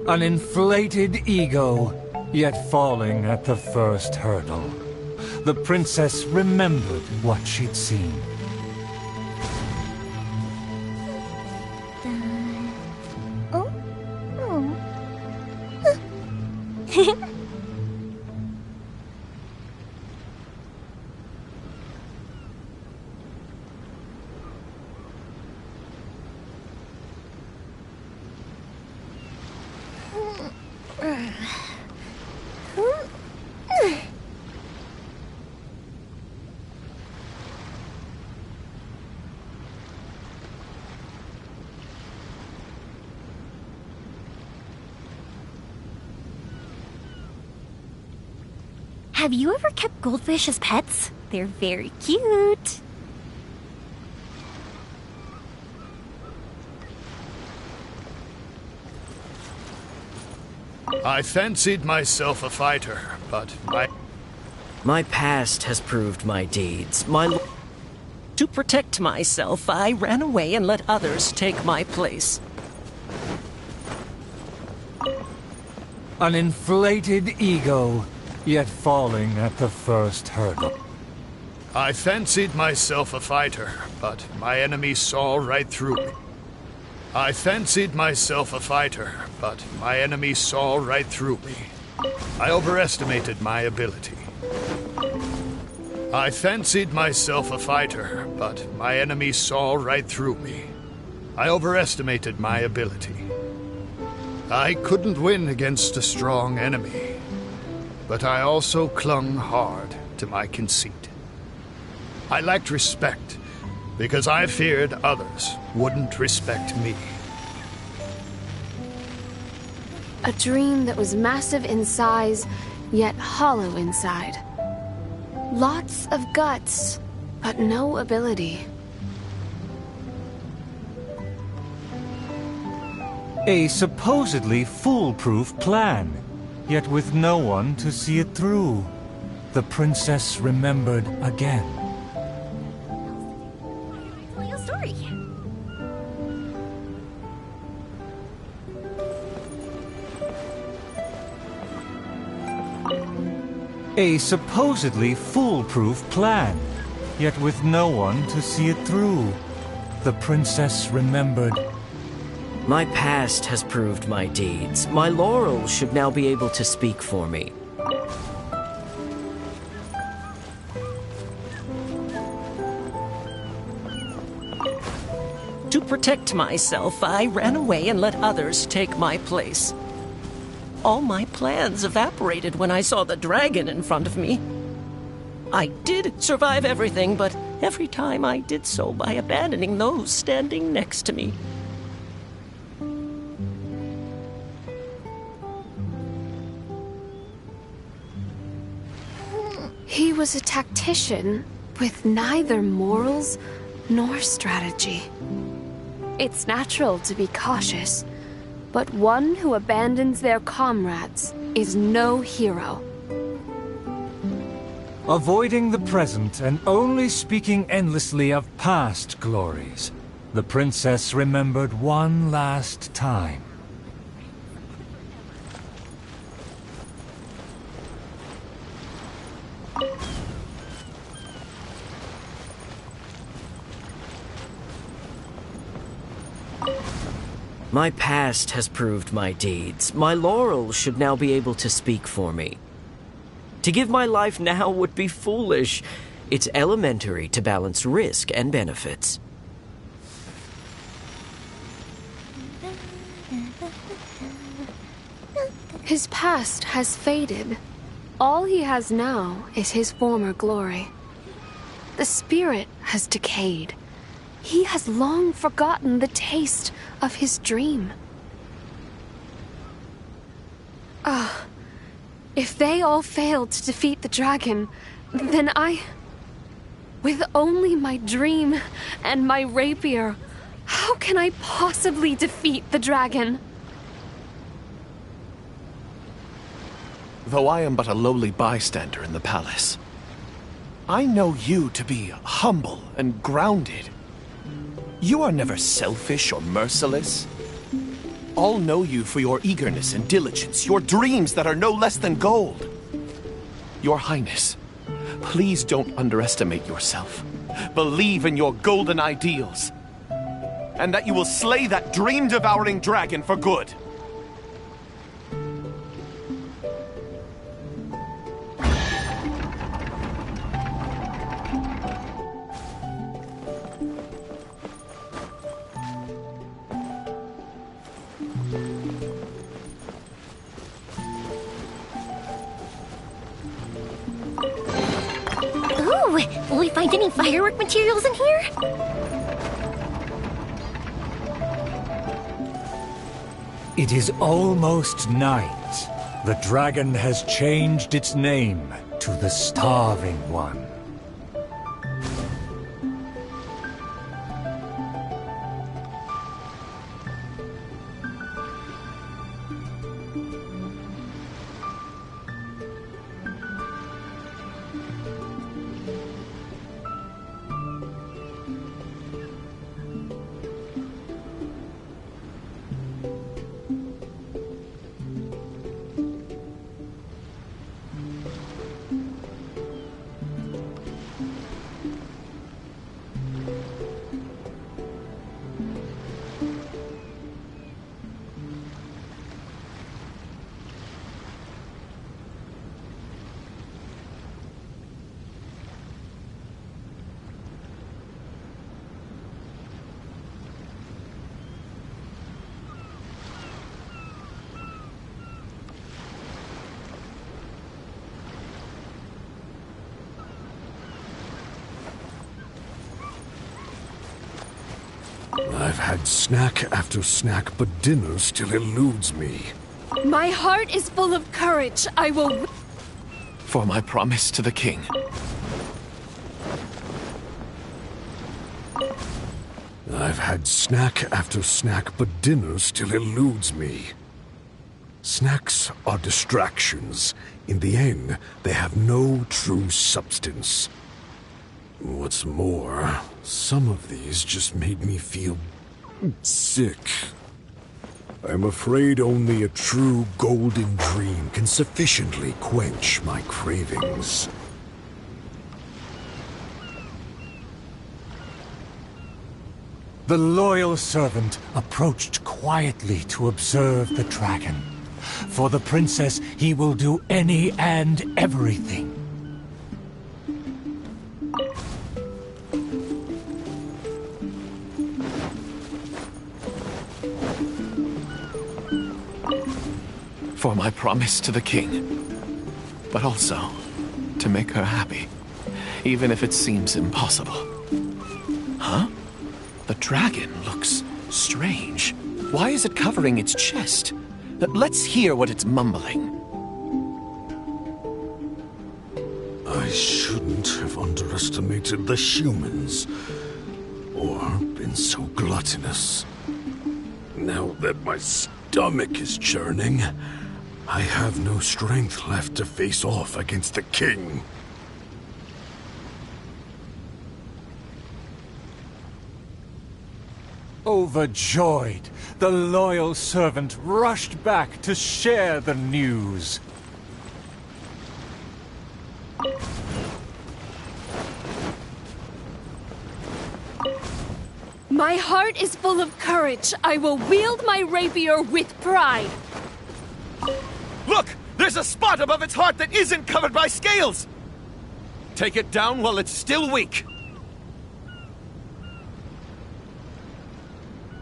An inflated ego, yet falling at the first hurdle. The princess remembered what she'd seen. Have you ever kept goldfish as pets? They're very cute. I fancied myself a fighter, but My past has proved my deeds. To protect myself, I ran away and let others take my place. An inflated ego, yet falling at the first hurdle. I fancied myself a fighter, but my enemy saw right through me. I fancied myself a fighter, but my enemy saw right through me. I overestimated my ability. I fancied myself a fighter, but my enemy saw right through me. I overestimated my ability. I couldn't win against a strong enemy, but I also clung hard to my conceit. I lacked respect because I feared others wouldn't respect me. A dream that was massive in size, yet hollow inside. Lots of guts, but no ability. A supposedly foolproof plan, yet with no one to see it through. The princess remembered again. Tell you a story. A supposedly foolproof plan, yet with no one to see it through. The princess remembered. My past has proved my deeds. My laurels should now be able to speak for me. To protect myself, I ran away and let others take my place. All my plans evaporated when I saw the dragon in front of me. I did survive everything, but every time I did so by abandoning those standing next to me. He was a tactician with neither morals nor strategy. It's natural to be cautious, but one who abandons their comrades is no hero. Avoiding the present and only speaking endlessly of past glories, the princess remembered one last time. My past has proved my deeds. My laurels should now be able to speak for me. To give my life now would be foolish. It's elementary to balance risk and benefits. His past has faded. All he has now is his former glory. The spirit has decayed. He has long forgotten the taste of his dream. Ah, if they all failed to defeat the dragon, then with only my dream and my rapier, how can I possibly defeat the dragon? Though I am but a lowly bystander in the palace, I know you to be humble and grounded. You are never selfish or merciless. All know you for your eagerness and diligence, your dreams that are no less than gold. Your Highness, please don't underestimate yourself. Believe in your golden ideals, and that you will slay that dream-devouring dragon for good. Will we find any firework materials in here? It is almost night. The dragon has changed its name to the Starving One. had snack after snack, but dinner still eludes me. My heart is full of courage. I will... For my promise to the king. I've had snack after snack, but dinner still eludes me. Snacks are distractions. In the end, they have no true substance. What's more, some of these just made me feel sick. I'm afraid only a true golden dream can sufficiently quench my cravings. The loyal servant approached quietly to observe the dragon. For the princess, he will do any and everything. For my promise to the king. But also, to make her happy. Even if it seems impossible. Huh? The dragon looks strange. Why is it covering its chest? Let's hear what it's mumbling. I shouldn't have underestimated the humans. Or been so gluttonous. Now that my stomach is churning, I have no strength left to face off against the king. Overjoyed, the loyal servant rushed back to share the news. My heart is full of courage. I will wield my rapier with pride. Look! There's a spot above its heart that isn't covered by scales! Take it down while it's still weak.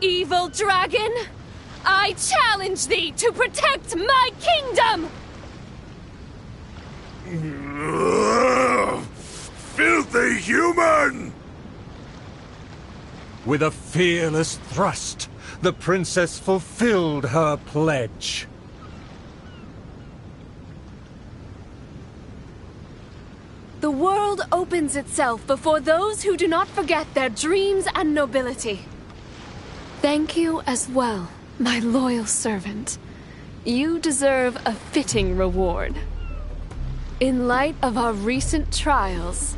Evil dragon, I challenge thee to protect my kingdom! Filthy human! With a fearless thrust, the princess fulfilled her pledge. The world opens itself before those who do not forget their dreams and nobility. Thank you as well, my loyal servant. You deserve a fitting reward. In light of our recent trials,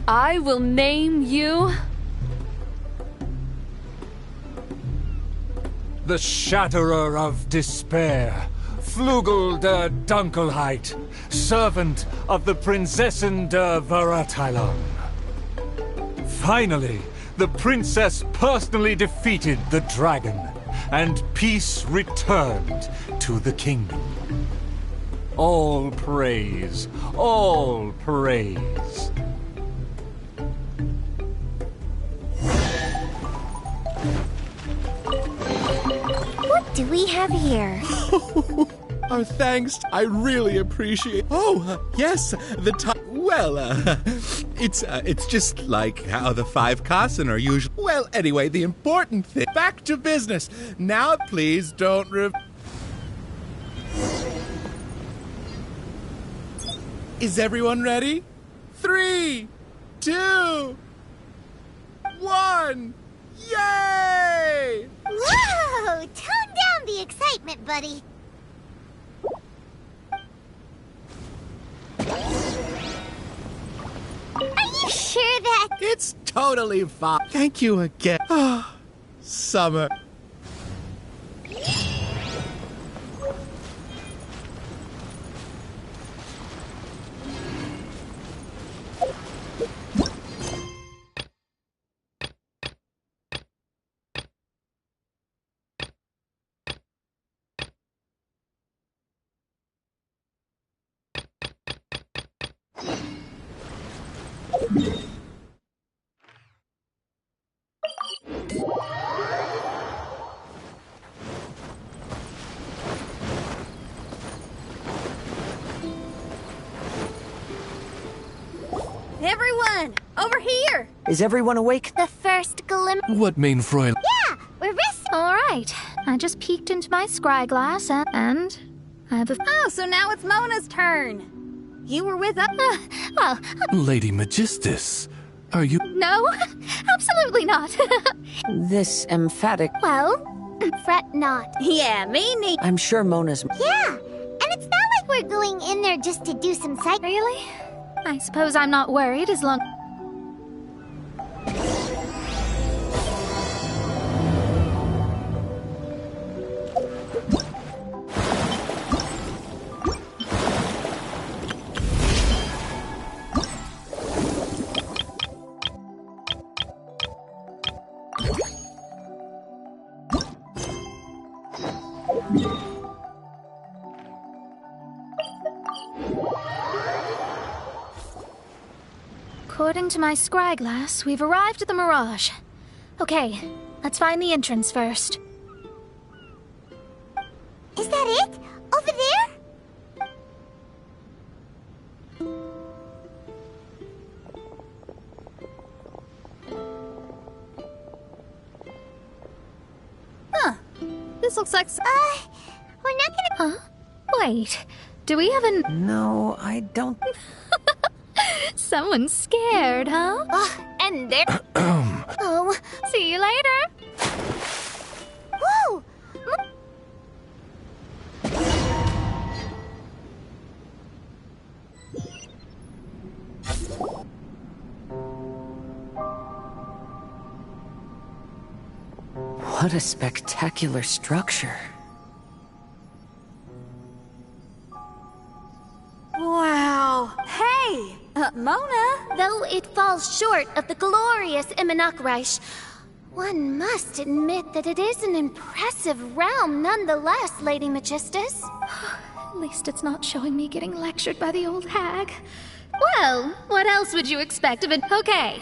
I will name you... The Shatterer of Despair, Flugel der Dunkelheit, servant of the Prinzessin der Veratailon. Finally, the princess personally defeated the dragon, and peace returned to the kingdom. All praise, all praise. What do we have here? Our thanks. I really appreciate. Oh, yes, the time. Well, it's just like how the 5 Kassen are usually. Well, anyway, the important thing. Back to business. Now, please don't Is everyone ready? 3, 2, 1. Yay! Whoa! Tone down the excitement, buddy. Are you sure that... It's totally fine. Thank you again. Ah, summer. Everyone, over here! Is everyone awake? The first glimmer... What mean Freud? Yeah, we're right. I just peeked into my scry glass and I have a... Oh, so now it's Mona's turn. You were with us. Well... Lady Magistus, are you... No, absolutely not. This emphatic... Well, fret not. Yeah, me neither. I'm sure Mona's... Yeah, and it's not like we're going in there just to do some sight. Really? I suppose I'm not worried as long... According to my scry glass, we've arrived at the Mirage. Okay, let's find the entrance first. Is that it? Over there? Huh. This looks like... we're not gonna... Huh? Wait, do we have a... No, I don't... Someone's scared, huh? And there... Oh, see you later. Whoa! What a spectacular structure. Wow. Hey, Mona. Though it falls short of the glorious Immonakreich, one must admit that it is an impressive realm nonetheless, Lady Magistus. At least it's not showing me getting lectured by the old hag. Well, what else would you expect of it? Okay.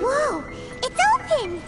Whoa! It's open!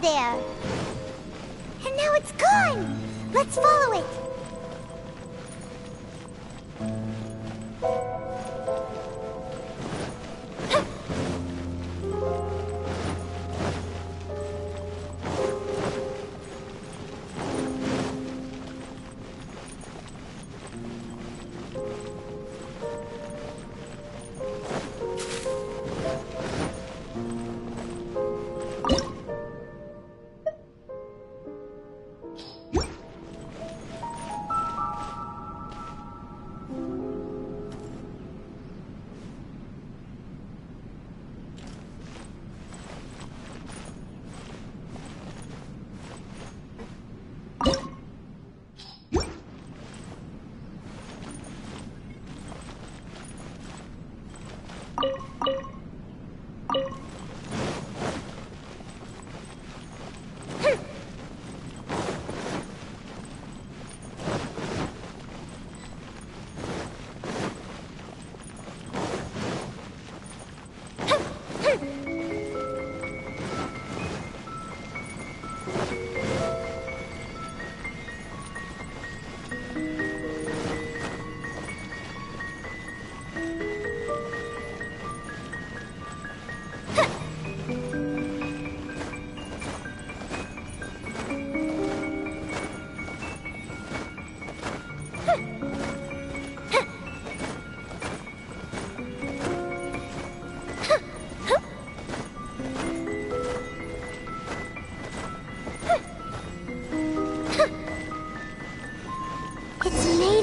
there. And now it's gone. Let's follow it.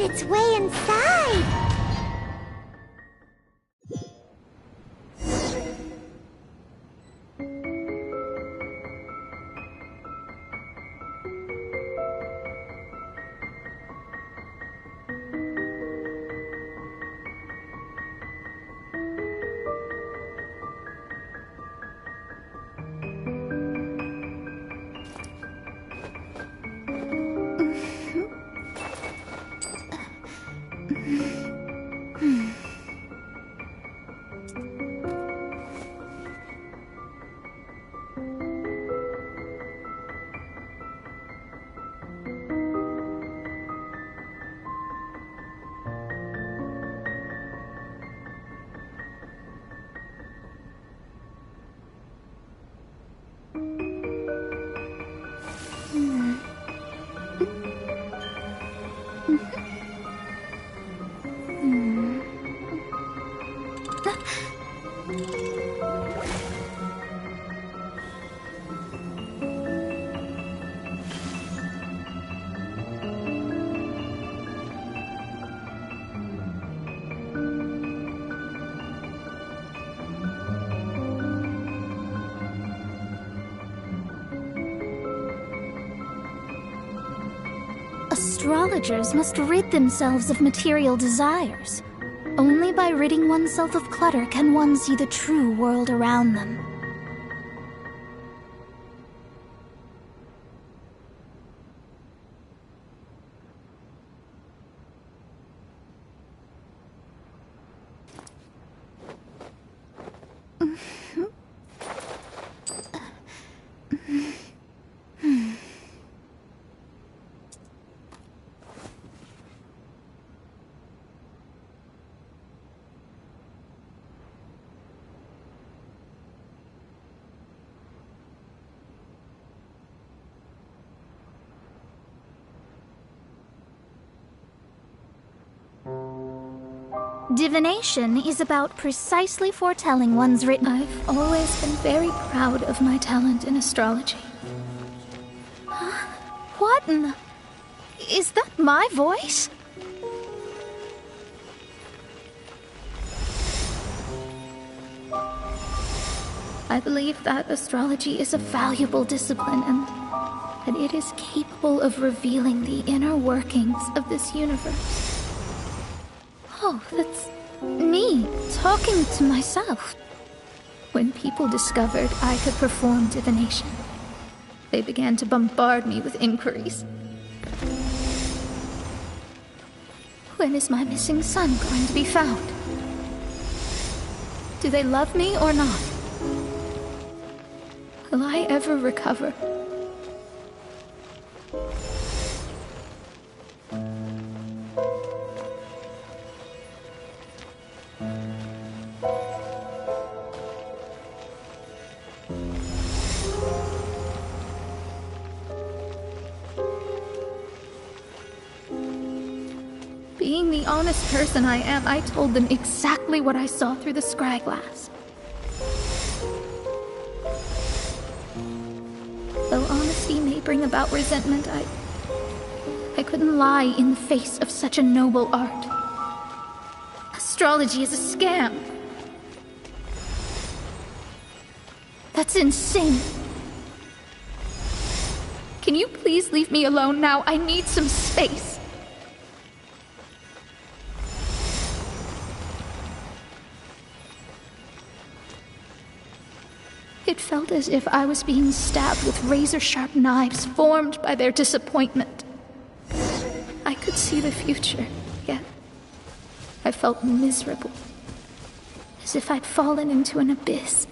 It's way inside! Astrologers must rid themselves of material desires. Only by ridding oneself of clutter can one see the true world around them. Divination is about precisely foretelling one's written. I've always been very proud of my talent in astrology. What in the... Is that my voice? I believe that astrology is a valuable discipline and that it is capable of revealing the inner workings of this universe. Oh, that's me talking to myself. When people discovered I could perform divination, they began to bombard me with inquiries. When is my missing son going to be found? Do they love me or not? Will I ever recover? Being the honest person I am, I told them exactly what I saw through the scry glass. Though honesty may bring about resentment, I couldn't lie in the face of such a noble art. Astrology is a scam. That's insane. Can you please leave me alone now? I need some space. It felt as if I was being stabbed with razor-sharp knives formed by their disappointment. I could see the future, yet I felt miserable, as if I'd fallen into an abyss.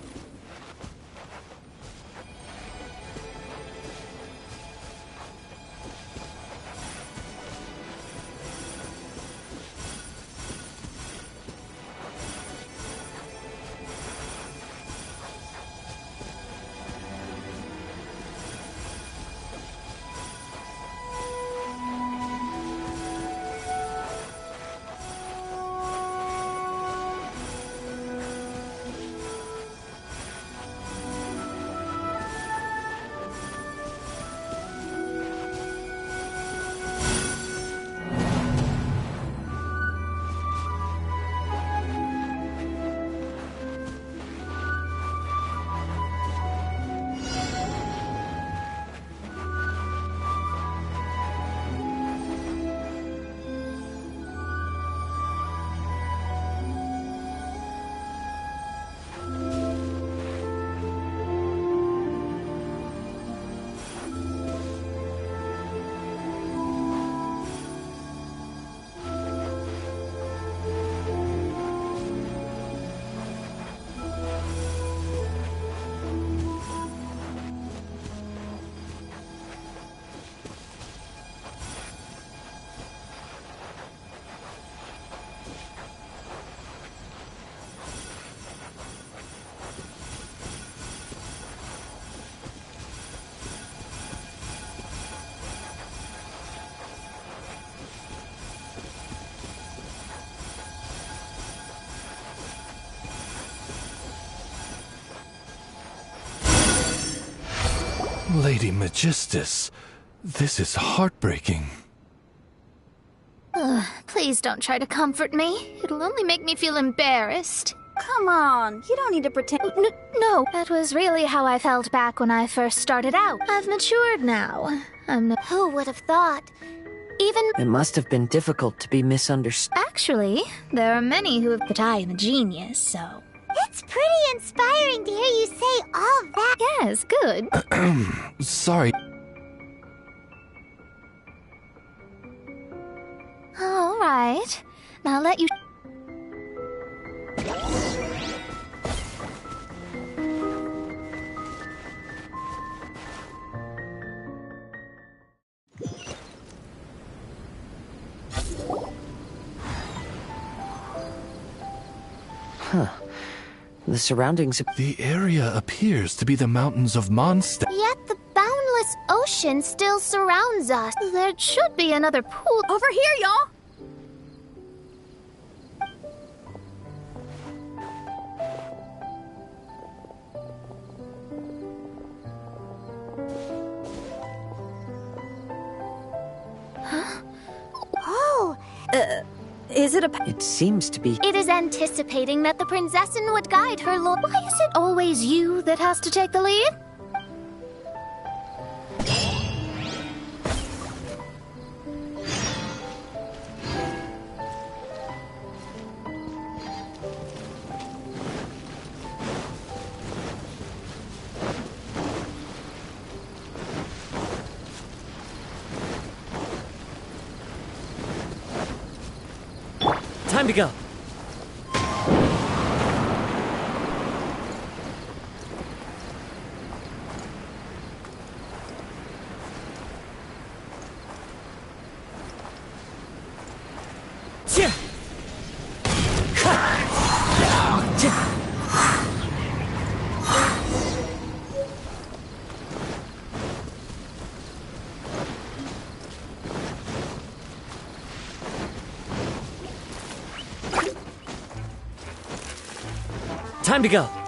Lady Magistus, this is heartbreaking. Please don't try to comfort me. It'll only make me feel embarrassed. Come on, you don't need to pretend. No, that was really how I felt back when I first started out. I've matured now. Who would have thought? It must have been difficult to be misunderstood. Actually, there are many who have... But I am a genius, so... It's pretty inspiring to hear you say all that. Yes, good. Sorry. All right. Now I'll let you... Huh. The surroundings... The area appears to be the mountains of Mondstadt. Yet the boundless ocean still surrounds us. There should be another pool... Over here, y'all! Huh? Oh! Is it a... It seems to be... It is anticipating that the princessin would guide her lord. Why is it always you that has to take the lead? Time to go. Time to go.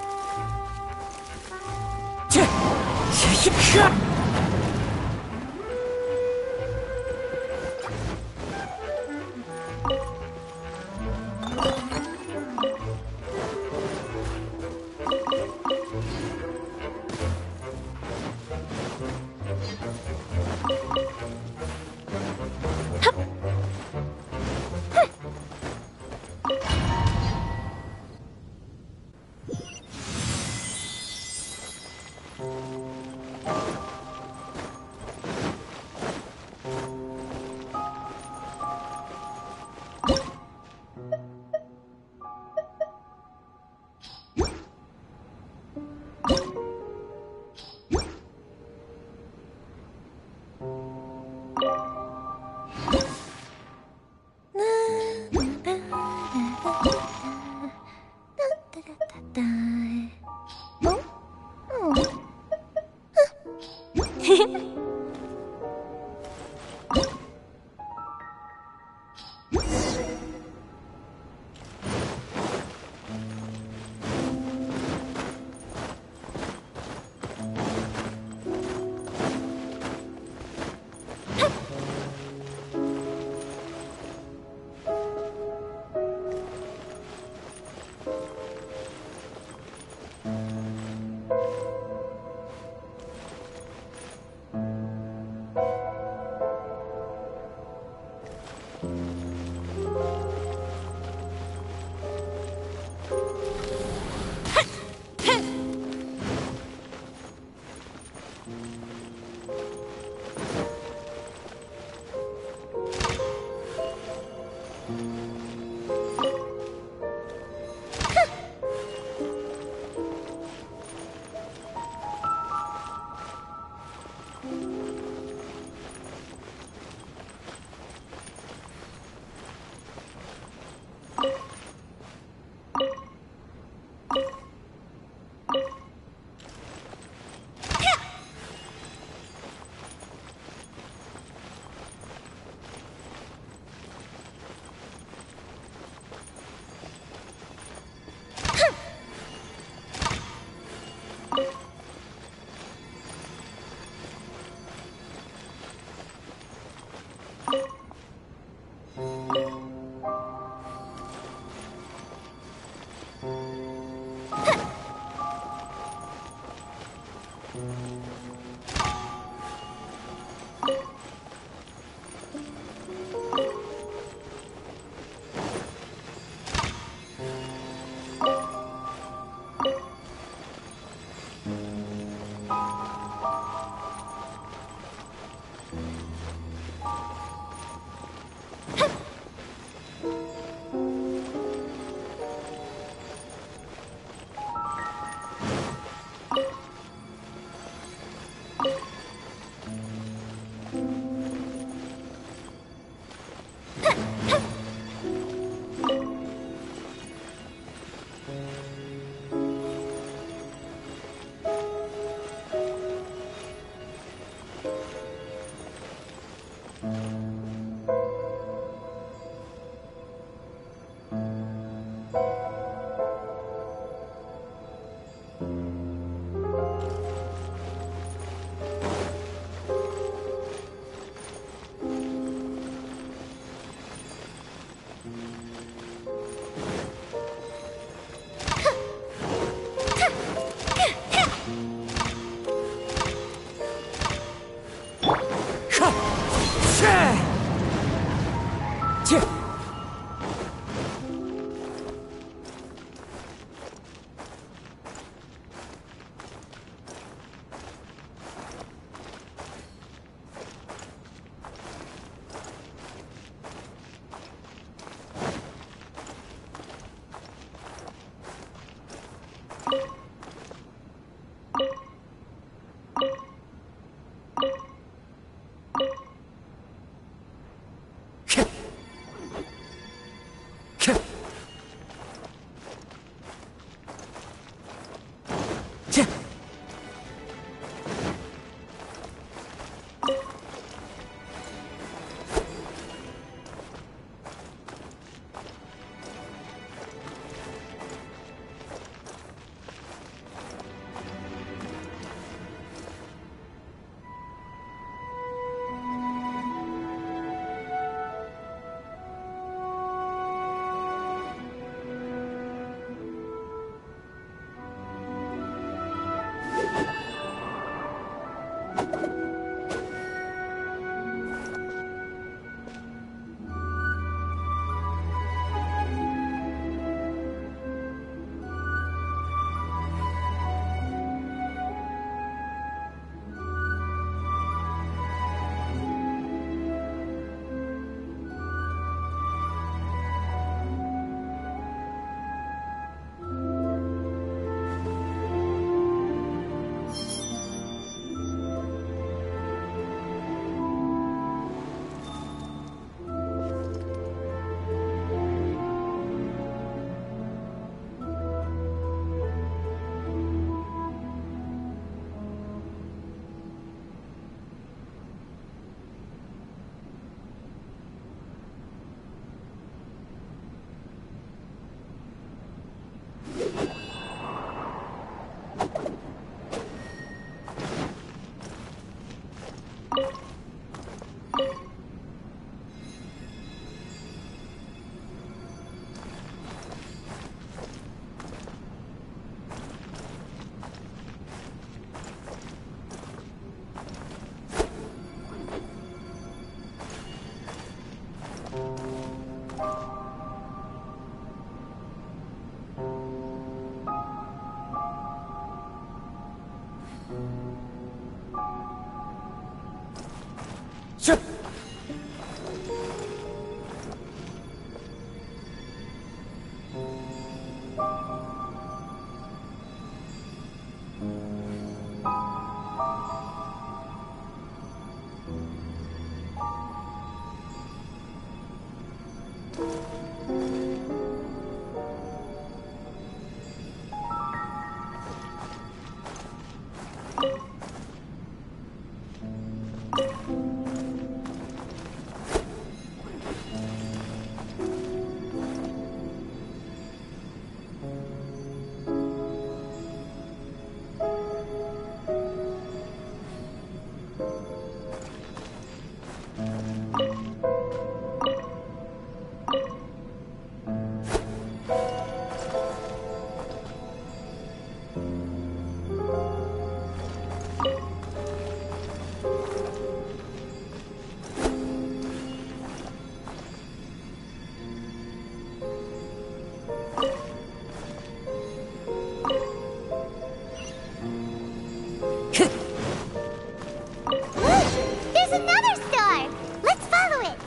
There's another star! Let's follow it!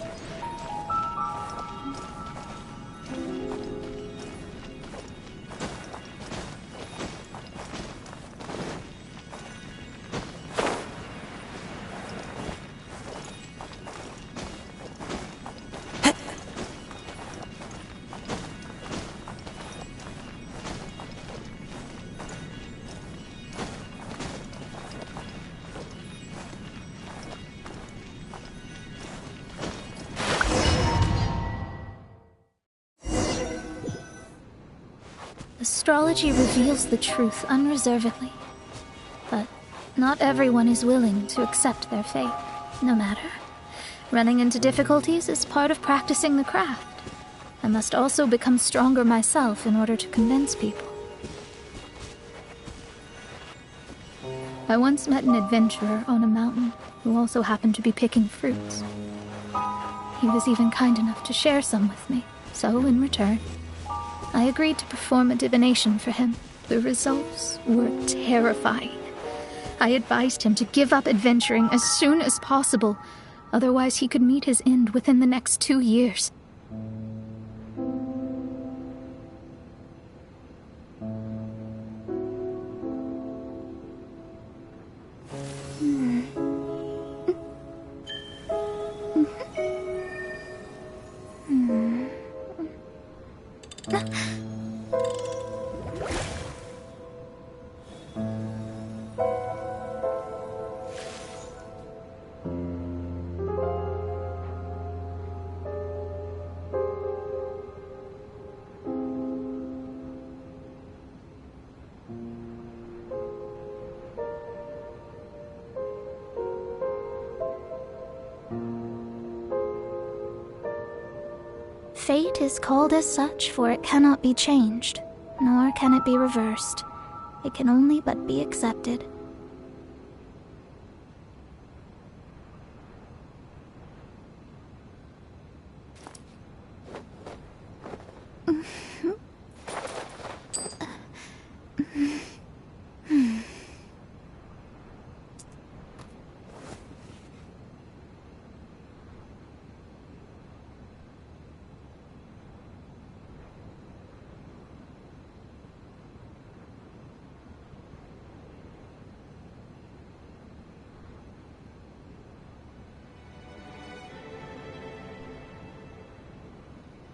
Astrology reveals the truth unreservedly, but not everyone is willing to accept their fate, no matter. Running into difficulties is part of practicing the craft. I must also become stronger myself in order to convince people. I once met an adventurer on a mountain who also happened to be picking fruits. He was even kind enough to share some with me, so in return, I agreed to perform a divination for him. The results were terrifying. I advised him to give up adventuring as soon as possible, otherwise he could meet his end within the next 2 years. Fate is called as such, for it cannot be changed, nor can it be reversed. It can only but be accepted.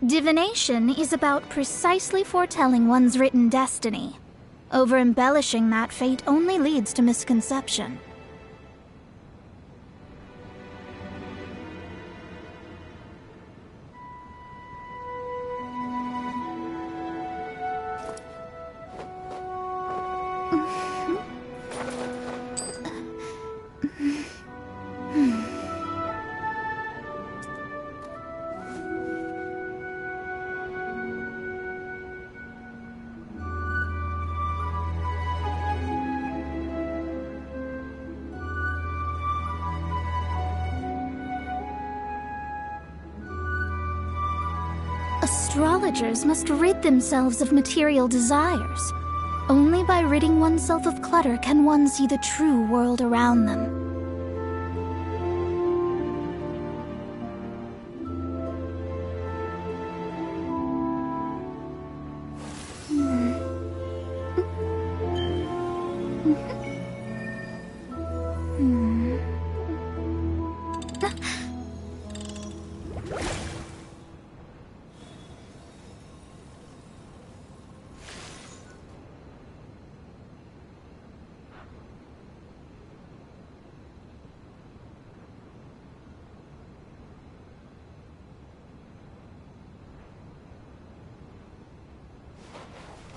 Divination is about precisely foretelling one's written destiny. Over-embellishing that fate only leads to misconception. Astrologers must rid themselves of material desires. Only by ridding oneself of clutter can one see the true world around them.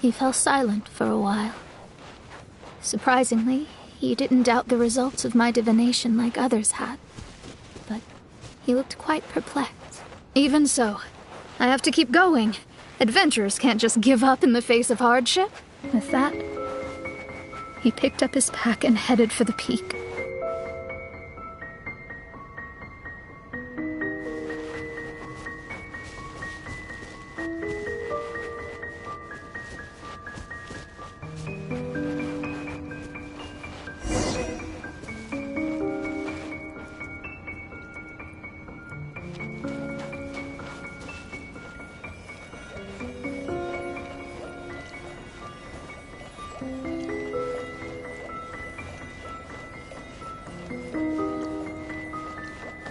He fell silent for a while. Surprisingly, he didn't doubt the results of my divination like others had. But he looked quite perplexed. Even so, I have to keep going. Adventurers can't just give up in the face of hardship. With that, he picked up his pack and headed for the peak.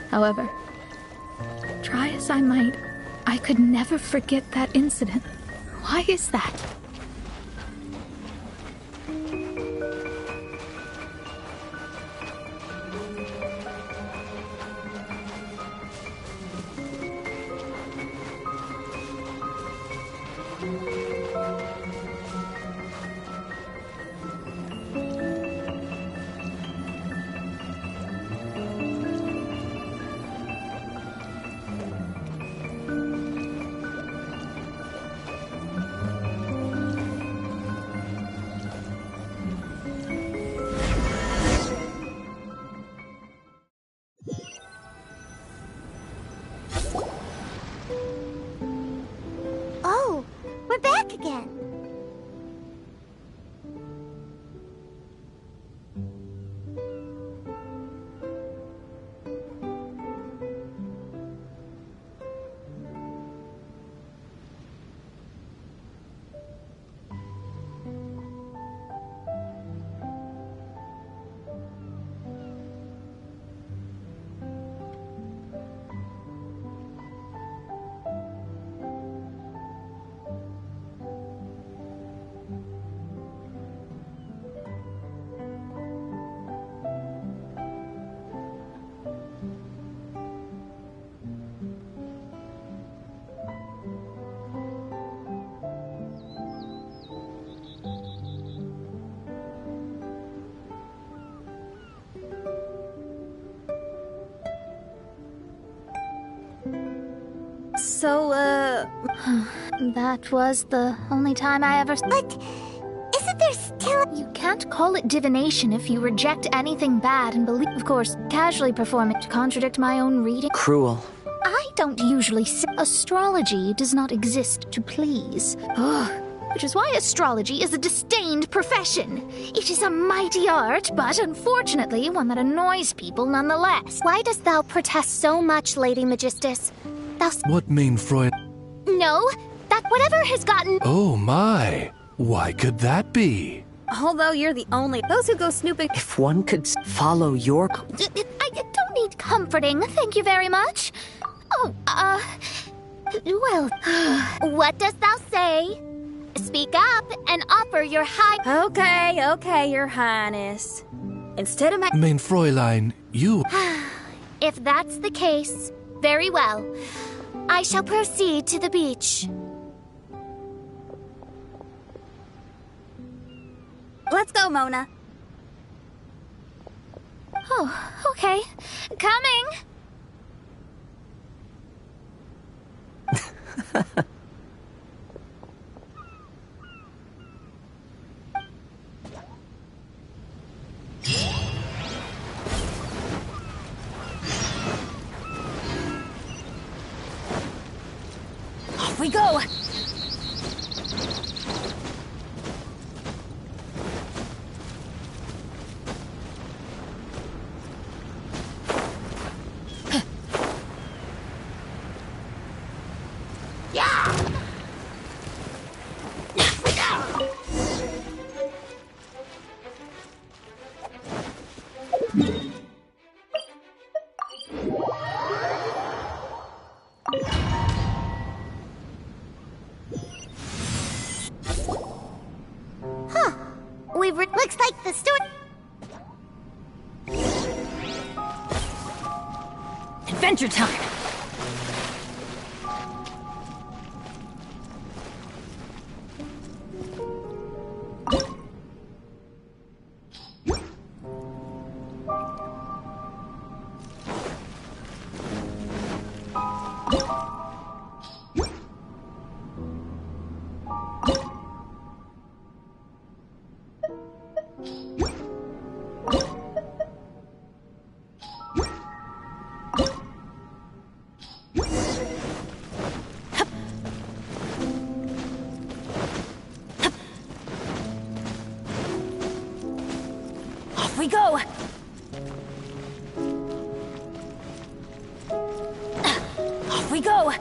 However, try as I might, I could never forget that incident. Why is that? Oh, we're back again. So, that was the only time I ever... But isn't there still... You can't call it divination if you reject anything bad and believe... Of course, casually perform it to contradict my own reading. Cruel. I don't usually say... Astrology does not exist to please. Which is why astrology is a disdained profession. It is a mighty art, but unfortunately one that annoys people nonetheless. Why dost thou protest so much, Lady Magistus? What main Freud? No, that whatever has gotten... Oh my! Why could that be? Although you're the only... Those who go snooping... If one could follow your... I don't need comforting, thank you very much. Oh, well... What dost thou say? Speak up and offer your high... Okay, your highness. Instead of my... Main Fräulein, you... If that's the case, very well. I shall proceed to the beach. Let's go, Mona. Oh, okay. Coming! Off we go! Looks like the steward... Adventure time! we go! Off we go!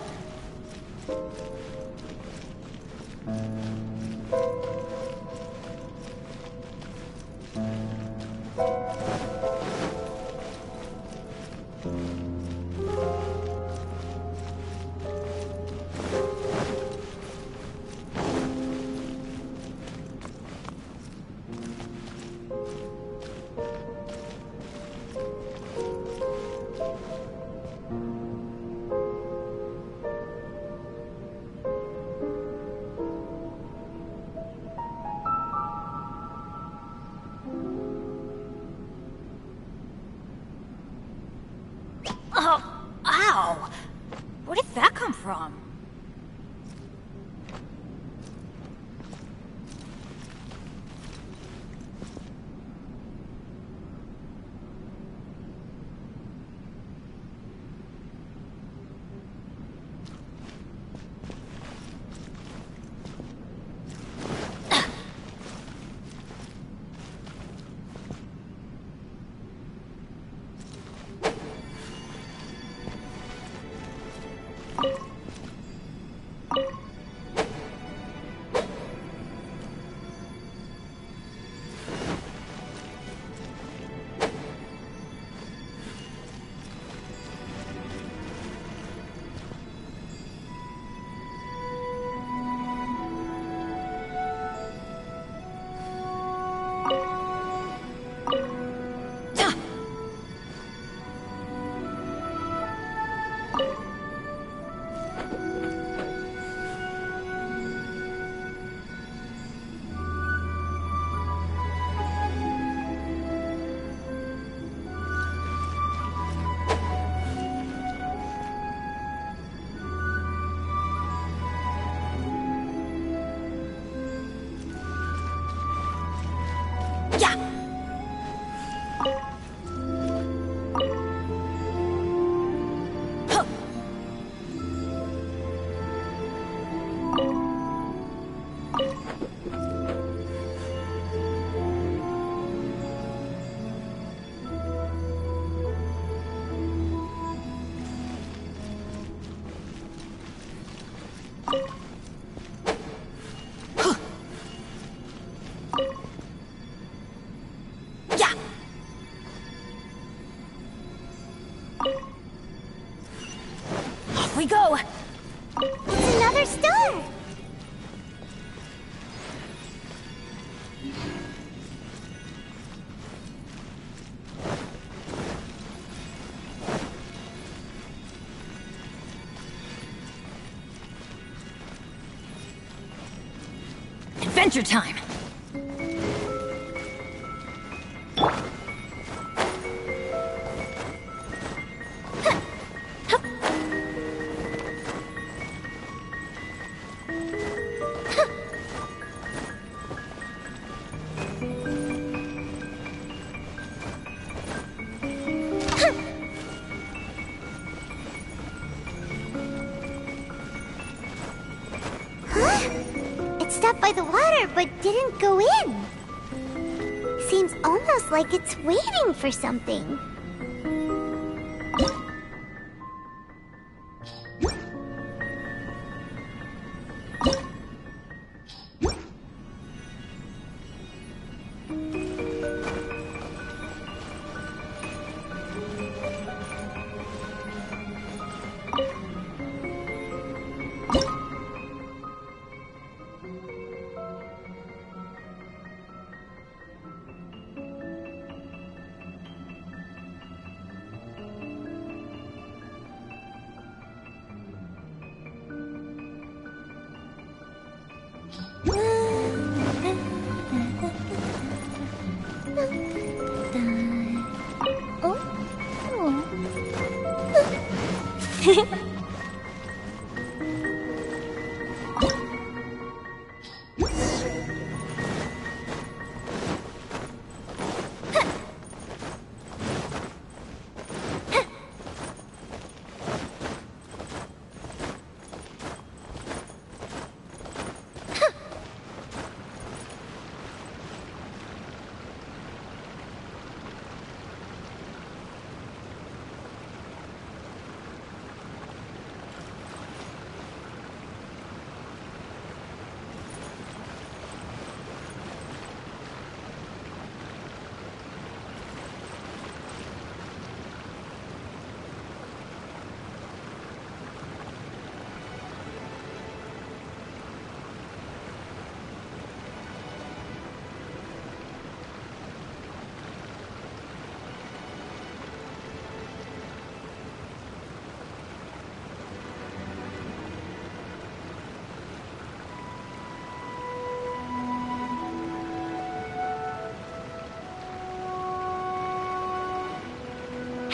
Oh, ow! Where did that come from? Off we go! It's another star! Adventure time! It stopped by the water, but didn't go in. Seems almost like it's waiting for something.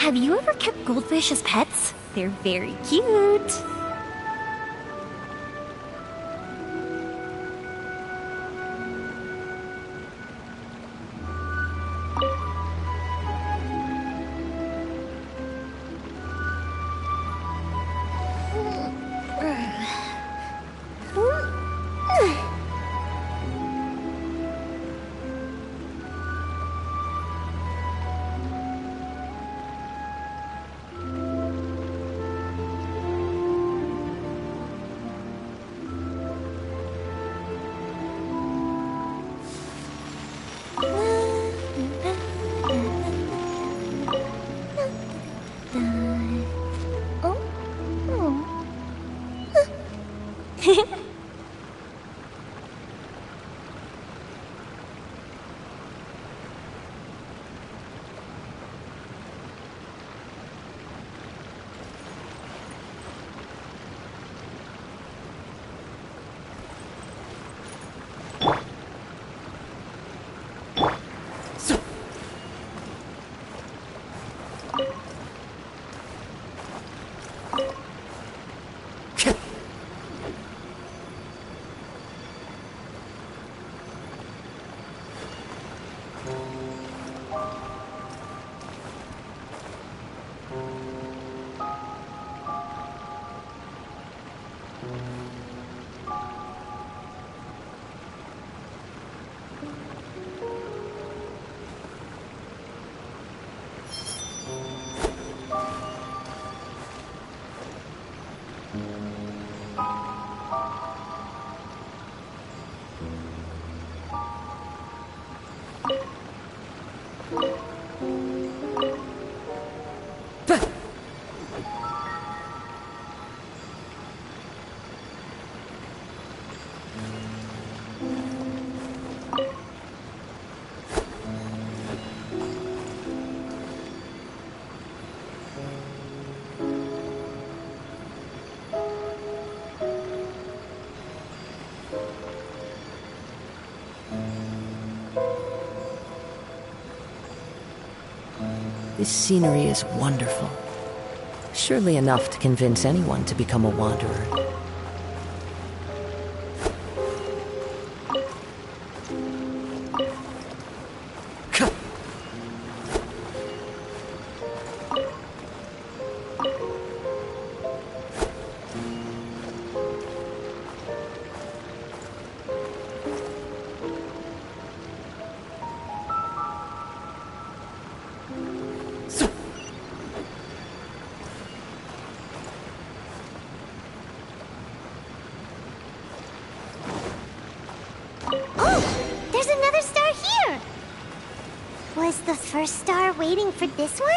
Have you ever kept goldfish as pets? They're very cute. This scenery is wonderful. Surely enough to convince anyone to become a wanderer. There's another star here! Was the first star waiting for this one?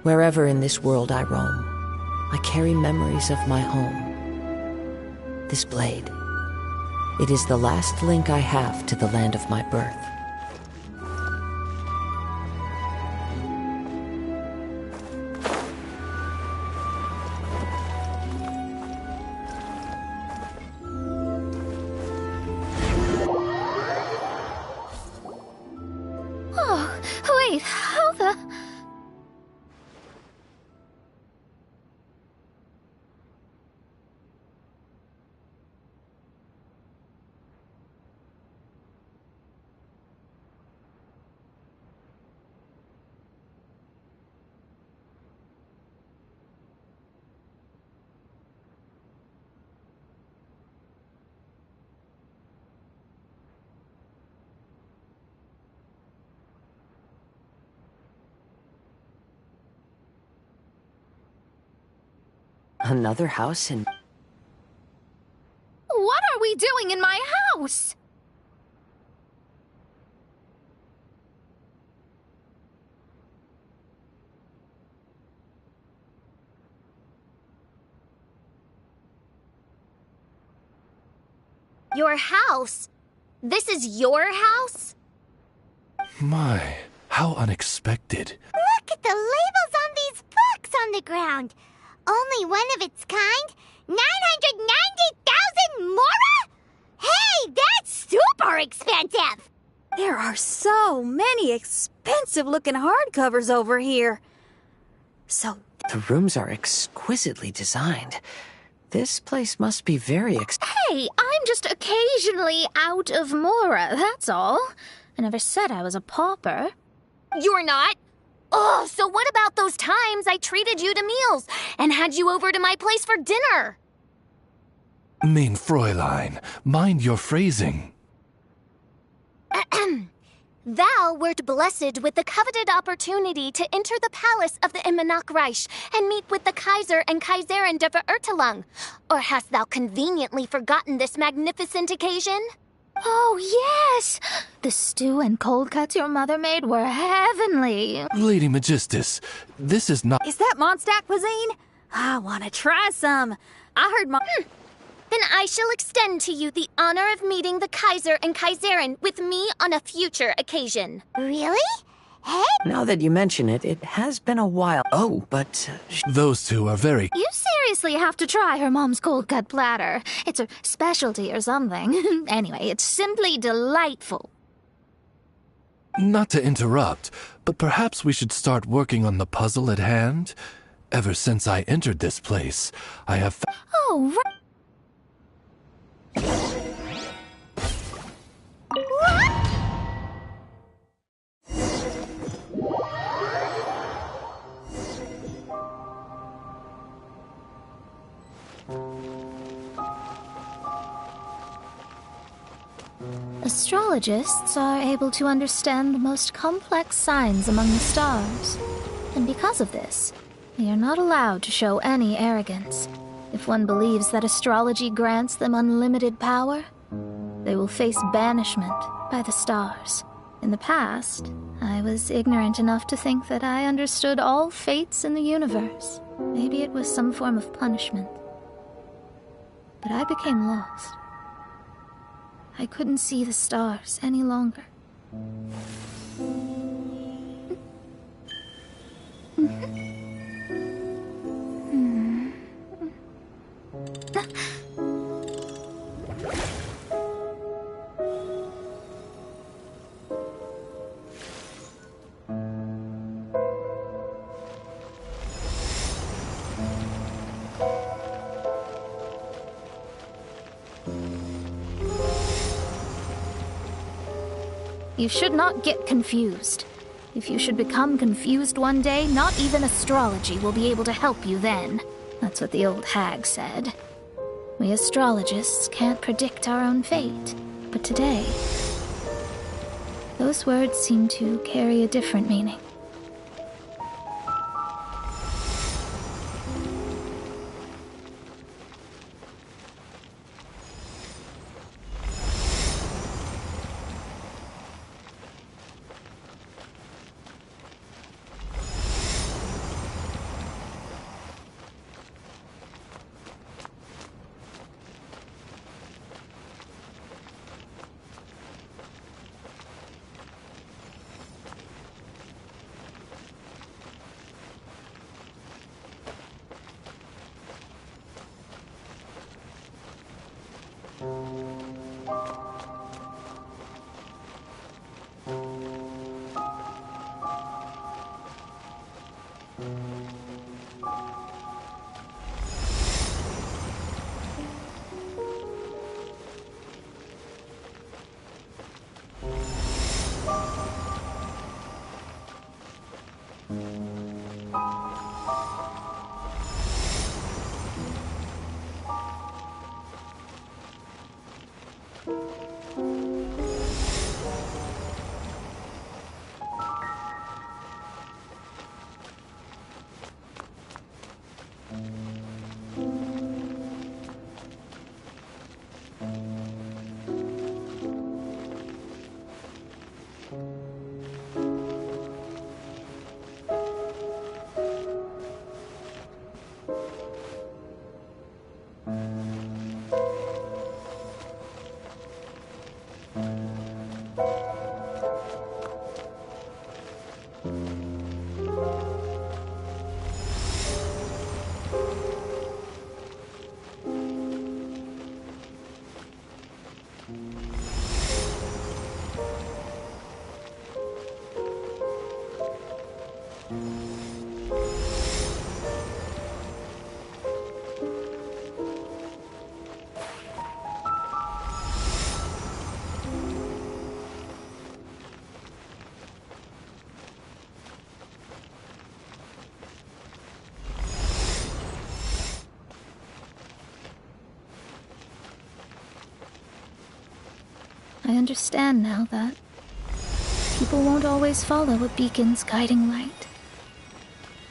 Wherever in this world I roam, I carry memories of my home. This blade, it is the last link I have to the land of my birth. Oh, wait, how the... Another house in... What are we doing in my house? Your house? This is your house? My, how unexpected. Look at the labels on these books on the ground. Only one of its kind? 990,000 mora? Hey, that's super expensive! There are so many expensive-looking hardcovers over here. So... The rooms are exquisitely designed. This place must be very Hey, I'm just occasionally out of mora, that's all. I never said I was a pauper. You're not? Oh, so what about those times I treated you to meals and had you over to my place for dinner? Mein Fräulein, mind your phrasing. Thou wert blessed with the coveted opportunity to enter the palace of the Immanok Reich and meet with the Kaiser and Kaiserin der Verurteilung. Or hast thou conveniently forgotten this magnificent occasion? Oh, yes! The stew and cold cuts your mother made were heavenly. Lady Magistus, this is not... Is that Mondstadt cuisine? I want to try some. I heard Then I shall extend to you the honor of meeting the Kaiser and Kaiserin with me on a future occasion. Really? Hey? Now that you mention it, it has been a while. Oh, but... Those two are very... You seriously have to try her mom's cold cut platter. It's her specialty or something. Anyway, it's simply delightful. Not to interrupt, but perhaps we should start working on the puzzle at hand? Ever since I entered this place, I have... Oh, right. Astrologists are able to understand the most complex signs among the stars. And because of this, they are not allowed to show any arrogance. If one believes that astrology grants them unlimited power, they will face banishment by the stars. In the past, I was ignorant enough to think that I understood all fates in the universe. Maybe it was some form of punishment. But I became lost. I couldn't see the stars any longer. You should not get confused. If you should become confused one day, not even astrology will be able to help you then. That's what the old hag said. We astrologists can't predict our own fate. But today, those words seem to carry a different meaning. I understand now that people won't always follow a beacon's guiding light.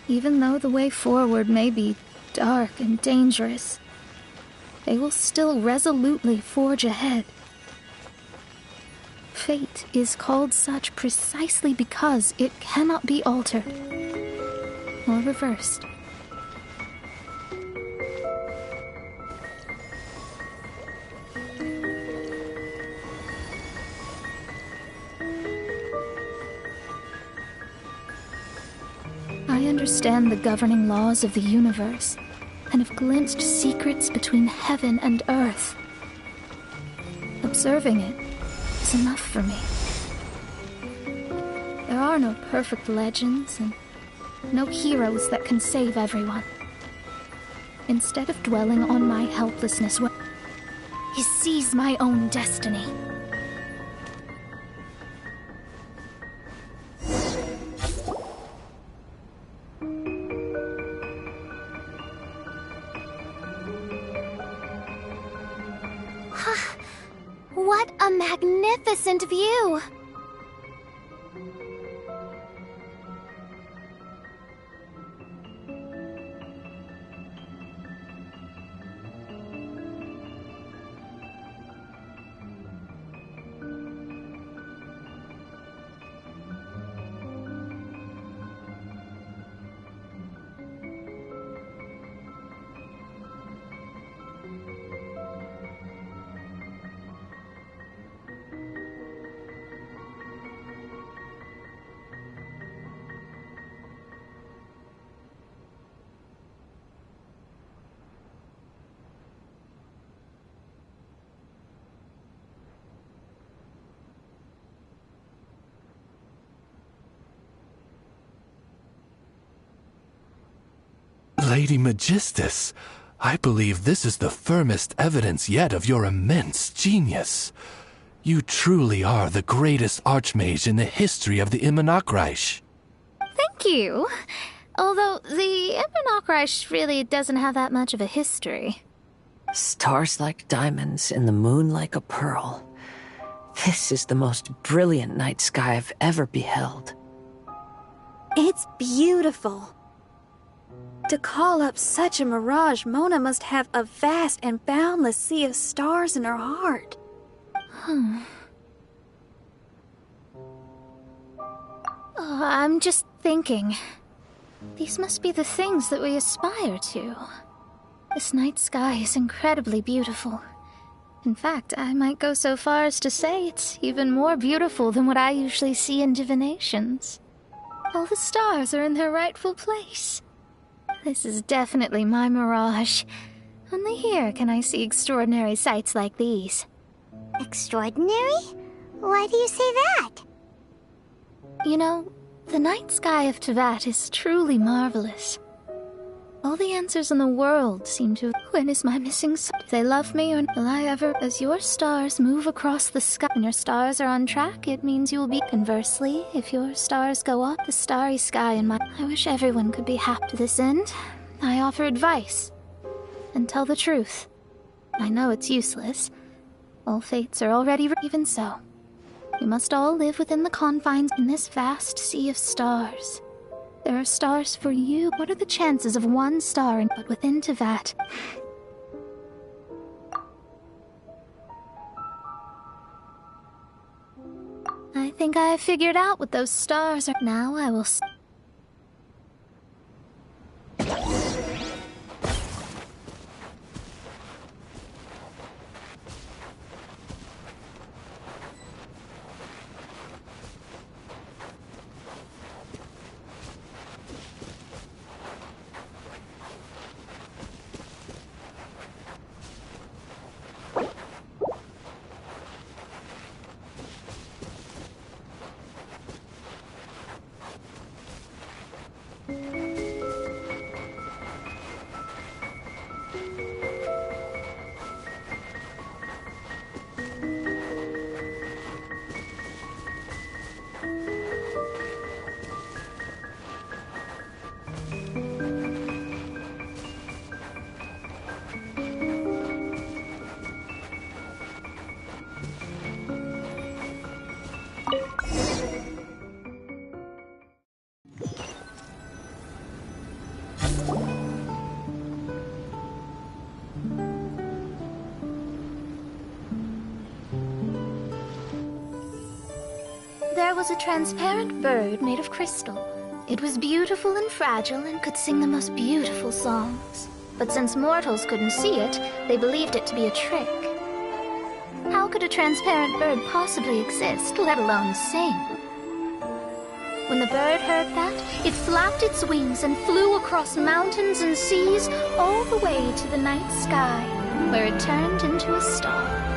Even though the way forward may be dark and dangerous, they will still resolutely forge ahead. Fate is called such precisely because it cannot be altered or reversed. I understand the governing laws of the universe, and have glimpsed secrets between heaven and earth. Observing it is enough for me. There are no perfect legends, and no heroes that can save everyone. Instead of dwelling on my helplessness, I seize my own destiny. What a magnificent view! Lady Magistus, I believe this is the firmest evidence yet of your immense genius. You truly are the greatest archmage in the history of the Immunokreich. Thank you. Although the Immunokreich really doesn't have that much of a history. Stars like diamonds and the moon like a pearl. This is the most brilliant night sky I've ever beheld. It's beautiful. To call up such a mirage, Mona must have a vast and boundless sea of stars in her heart. I'm just thinking. These must be the things that we aspire to. This night sky is incredibly beautiful. In fact, I might go so far as to say it's even more beautiful than what I usually see in divinations. All the stars are in their rightful place. This is definitely my mirage. Only here can I see extraordinary sights like these. Extraordinary? Why do you say that? You know, the night sky of Tevat is truly marvelous. All the answers in the world seem to... When is my missing soul? Do they love me or will I ever... As your stars move across the sky, when your stars are on track, it means you will be... Conversely, if your stars go up, the starry sky in my... I wish everyone could be happy. To this end, I offer advice. And tell the truth. I know it's useless. All fates are already... Even so, we must all live within the confines in this vast sea of stars. There are stars for you. What are the chances of one star but within Tevat? I think I have figured out what those stars are. Now I will... There was a transparent bird made of crystal. It was beautiful and fragile and could sing the most beautiful songs. But since mortals couldn't see it, they believed it to be a trick. How could a transparent bird possibly exist, let alone sing? When the bird heard that, it flapped its wings and flew across mountains and seas all the way to the night sky, where it turned into a star.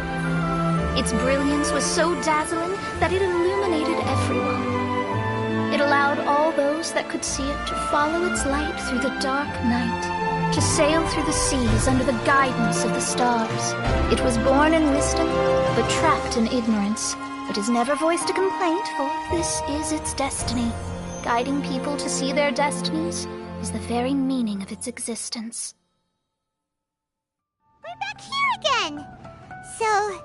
Its brilliance was so dazzling that it illuminated everyone. It allowed all those that could see it to follow its light through the dark night, to sail through the seas under the guidance of the stars. It was born in wisdom, but trapped in ignorance. It has never voiced a complaint, for this is its destiny. Guiding people to see their destinies is the very meaning of its existence. We're back here again! So,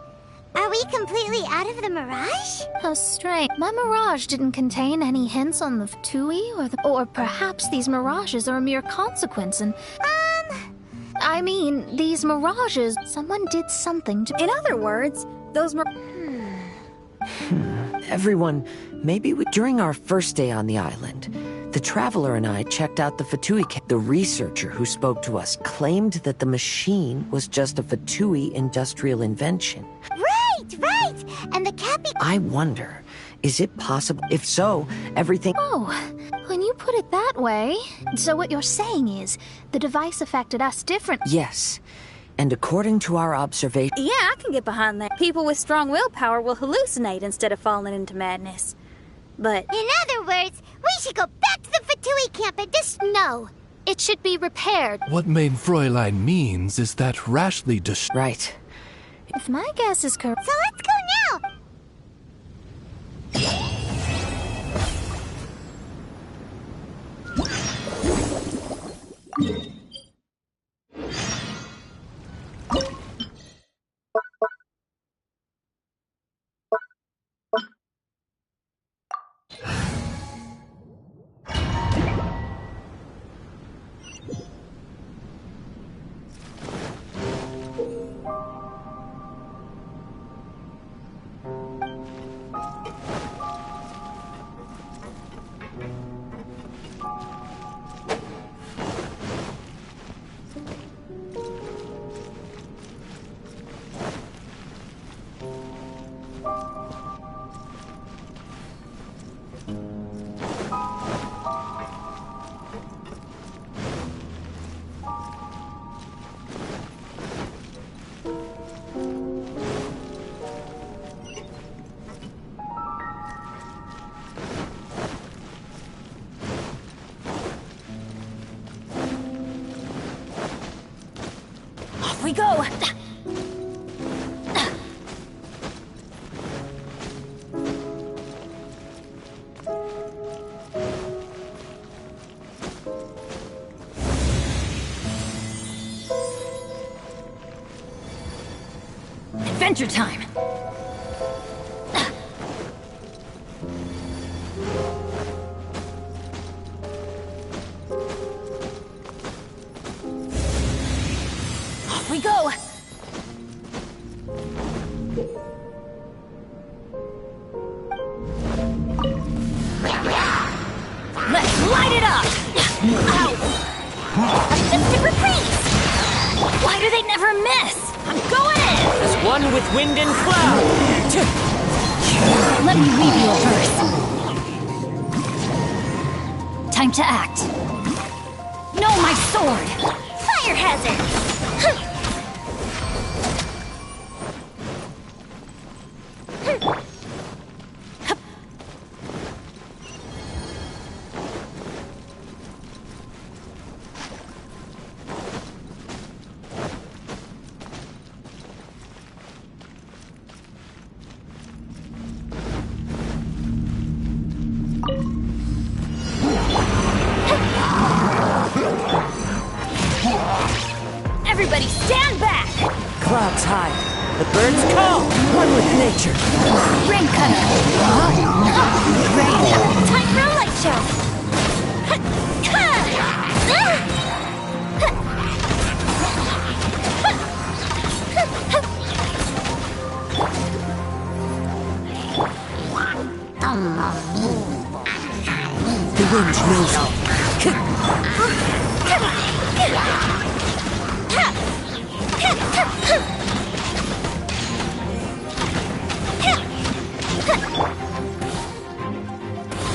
are we completely out of the mirage? How strange. My mirage didn't contain any hints on the Fatui or perhaps these mirages are a mere consequence and... I mean, these mirages... Someone did something to... In other words, those Everyone, during our first day on the island, the traveler and I checked out the Fatui camp. The researcher who spoke to us claimed that the machine was just a Fatui industrial invention. Right! And the Cappy... I wonder, is it possible? If so, everything... Oh, when you put it that way... So what you're saying is, the device affected us different... Yes. And according to our observation... Yeah, I can get behind that. People with strong willpower will hallucinate instead of falling into madness. But... In other words, we should go back to the Fatui camp and No, it should be repaired. What Main Fräulein means is that rashly Right. If my guess is correct... So let's go now! we go! Adventure time! Off we go! Let's light it up! Ow! Attempted reprise! Why do they never miss? I'm going in! As one with wind and cloud! Let me weave you a verse. Time to act. No, my sword! Fire hazard! Everybody stand back! Clouds high. The birds call. One with nature. Rain cutter! Rain! Time for a light show! The wind knows me.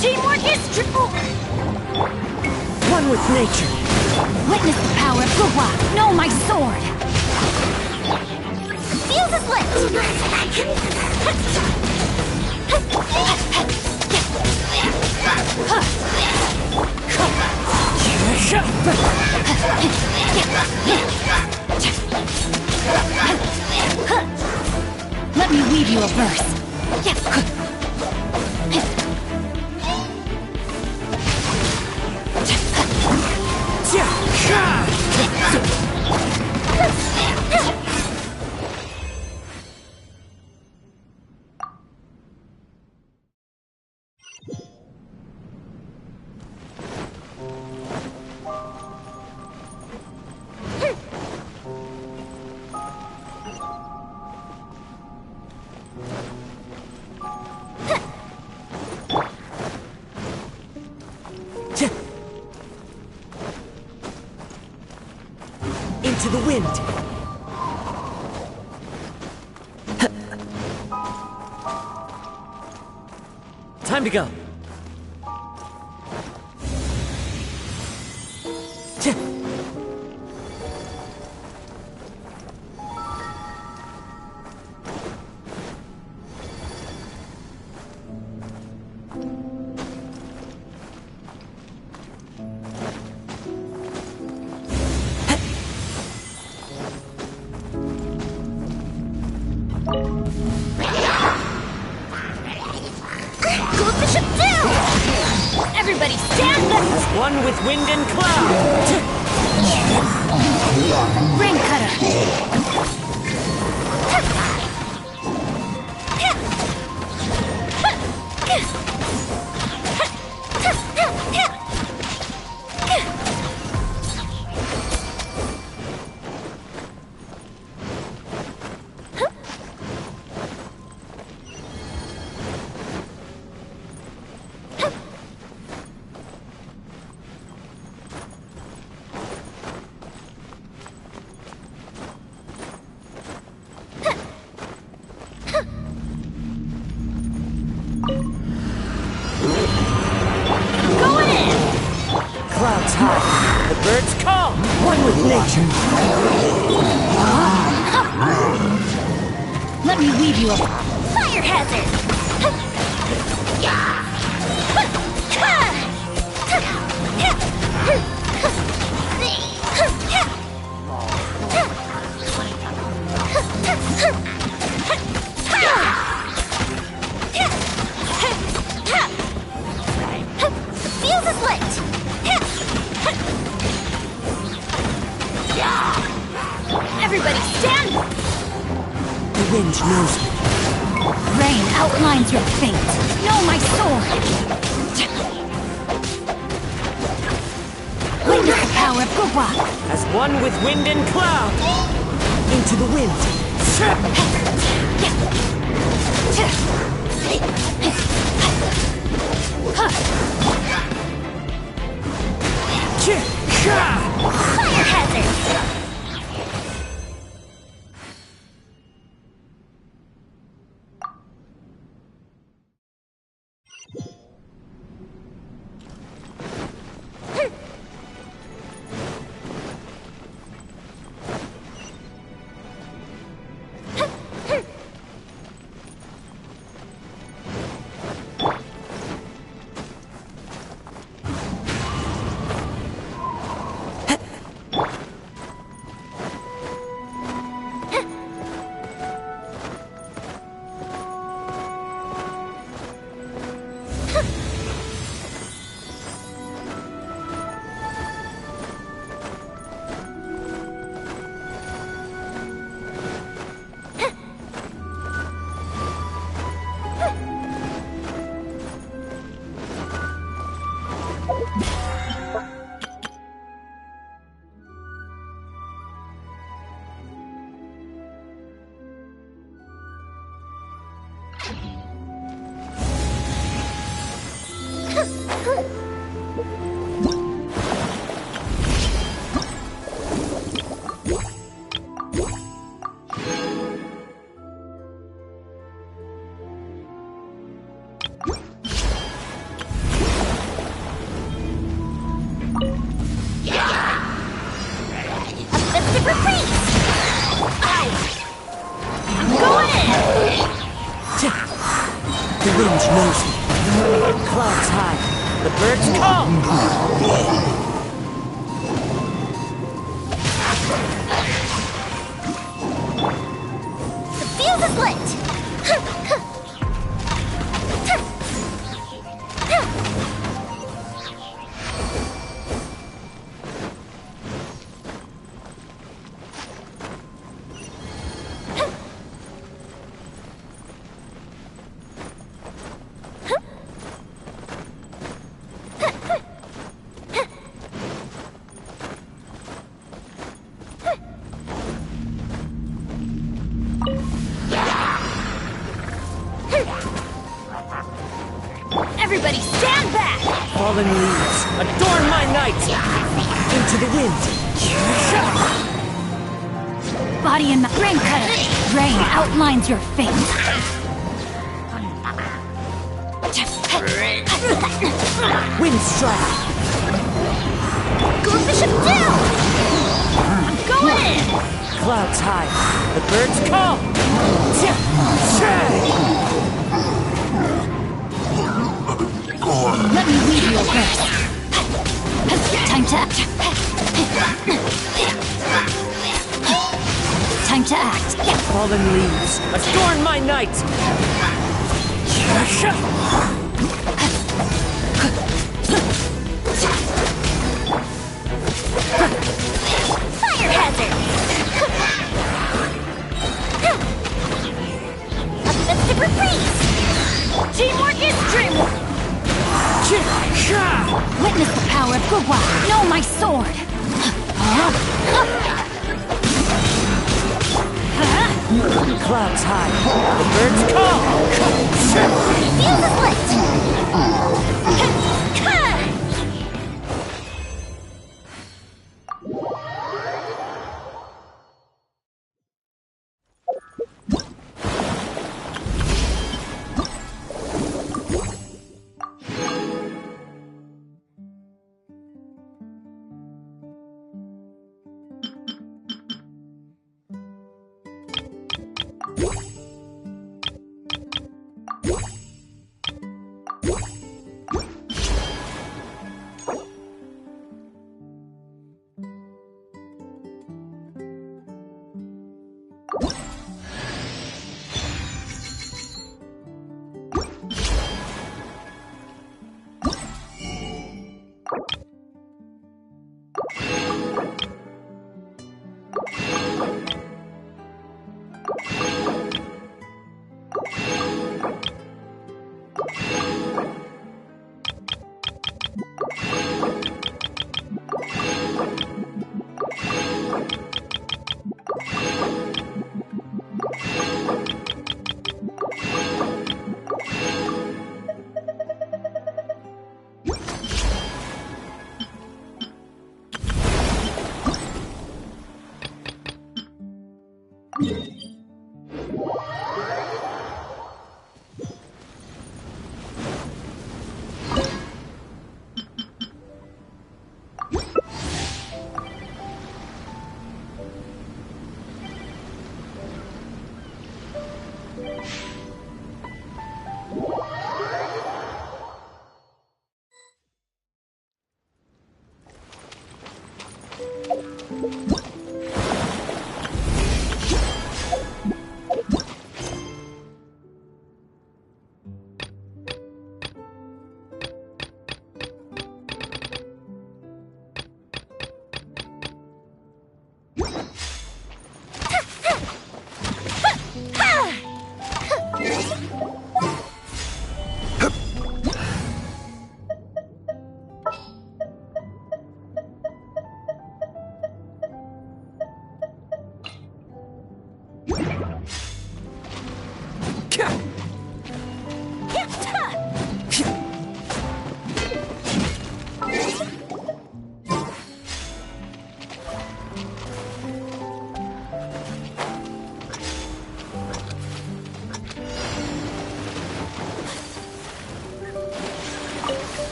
Teamwork is true! One with nature. Witness the power of Guhua! Know my sword! Fuse is lit! Let me weave you a verse. Into the wind. Time to go. Everybody stand back! One with wind and cloud! Rain cutter! Clouds high. The birds call. One with nature. Let me weave you a fire hazard. stand! The wind knows me. Rain outlines your fate. Know my sword! Witness the power of Gugwa! As one with wind and cloud! Into the wind! Fire hazard! The wind knows me. Clouds high. The birds call. The fuse is lit! Everybody stand back! Fallen leaves, adorn my night! Into the wind! Body in the rain cutter! Rain outlines your fate! Wind strike! Goldfish of doom! I'm going in! Clouds high. The birds call. Let me lead you a verse. Time to act. Time to act. Fallen leaves, adorn my night! Fire hazard! A festive reprise! Teamwork is dreamwork! Witness the power of Gugwa! Know my sword! Clouds high. The birds call. Fuse is lit!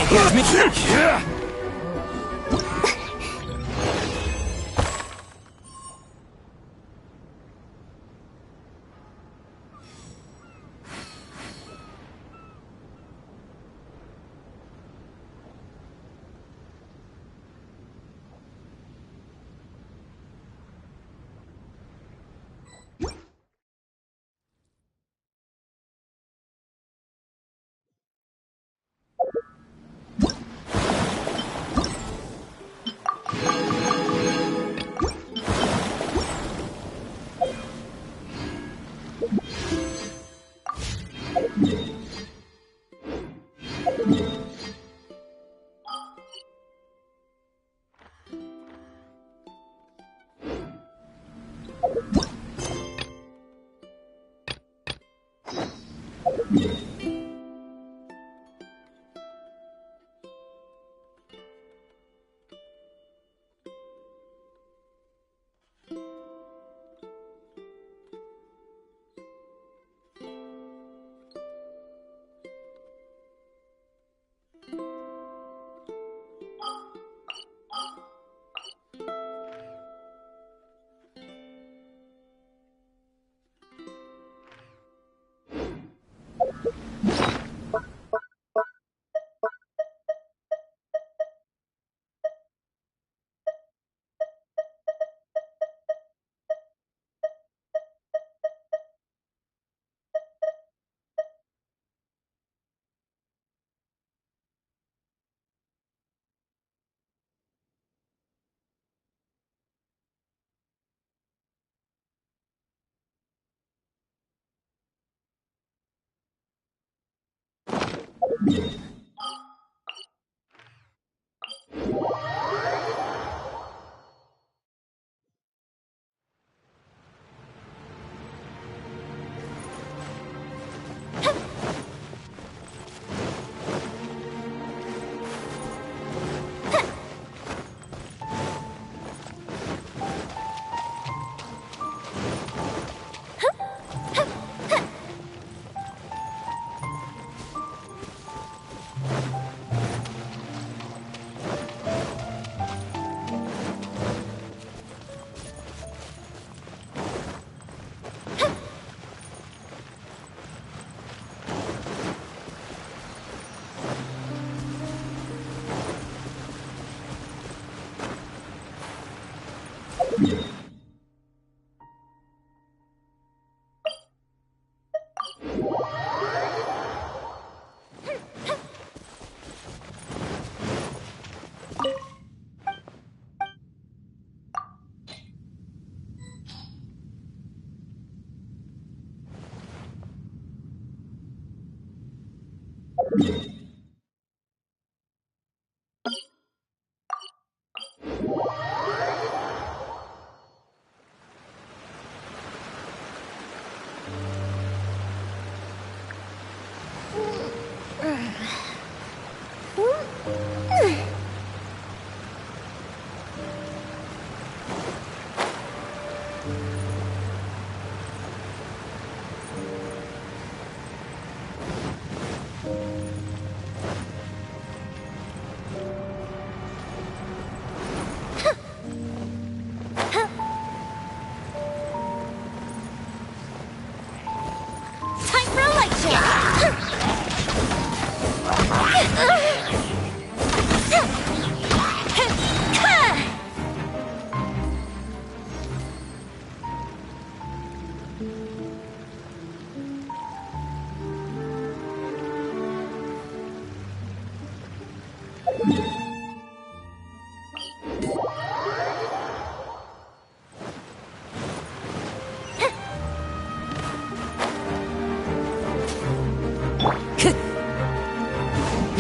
can't catch me.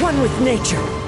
One with nature.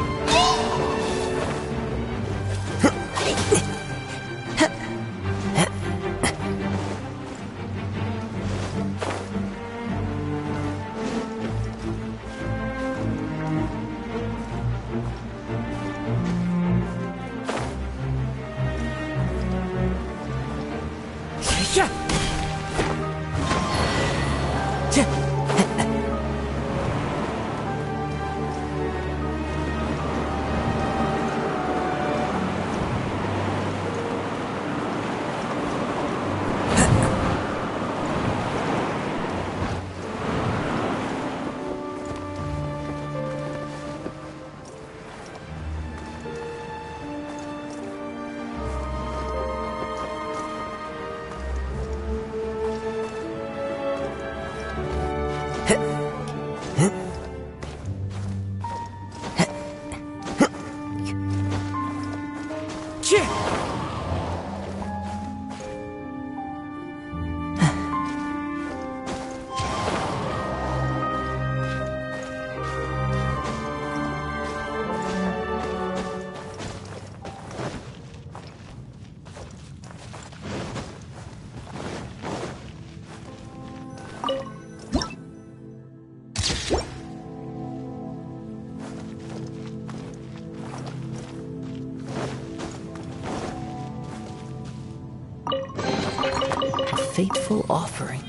fateful offering.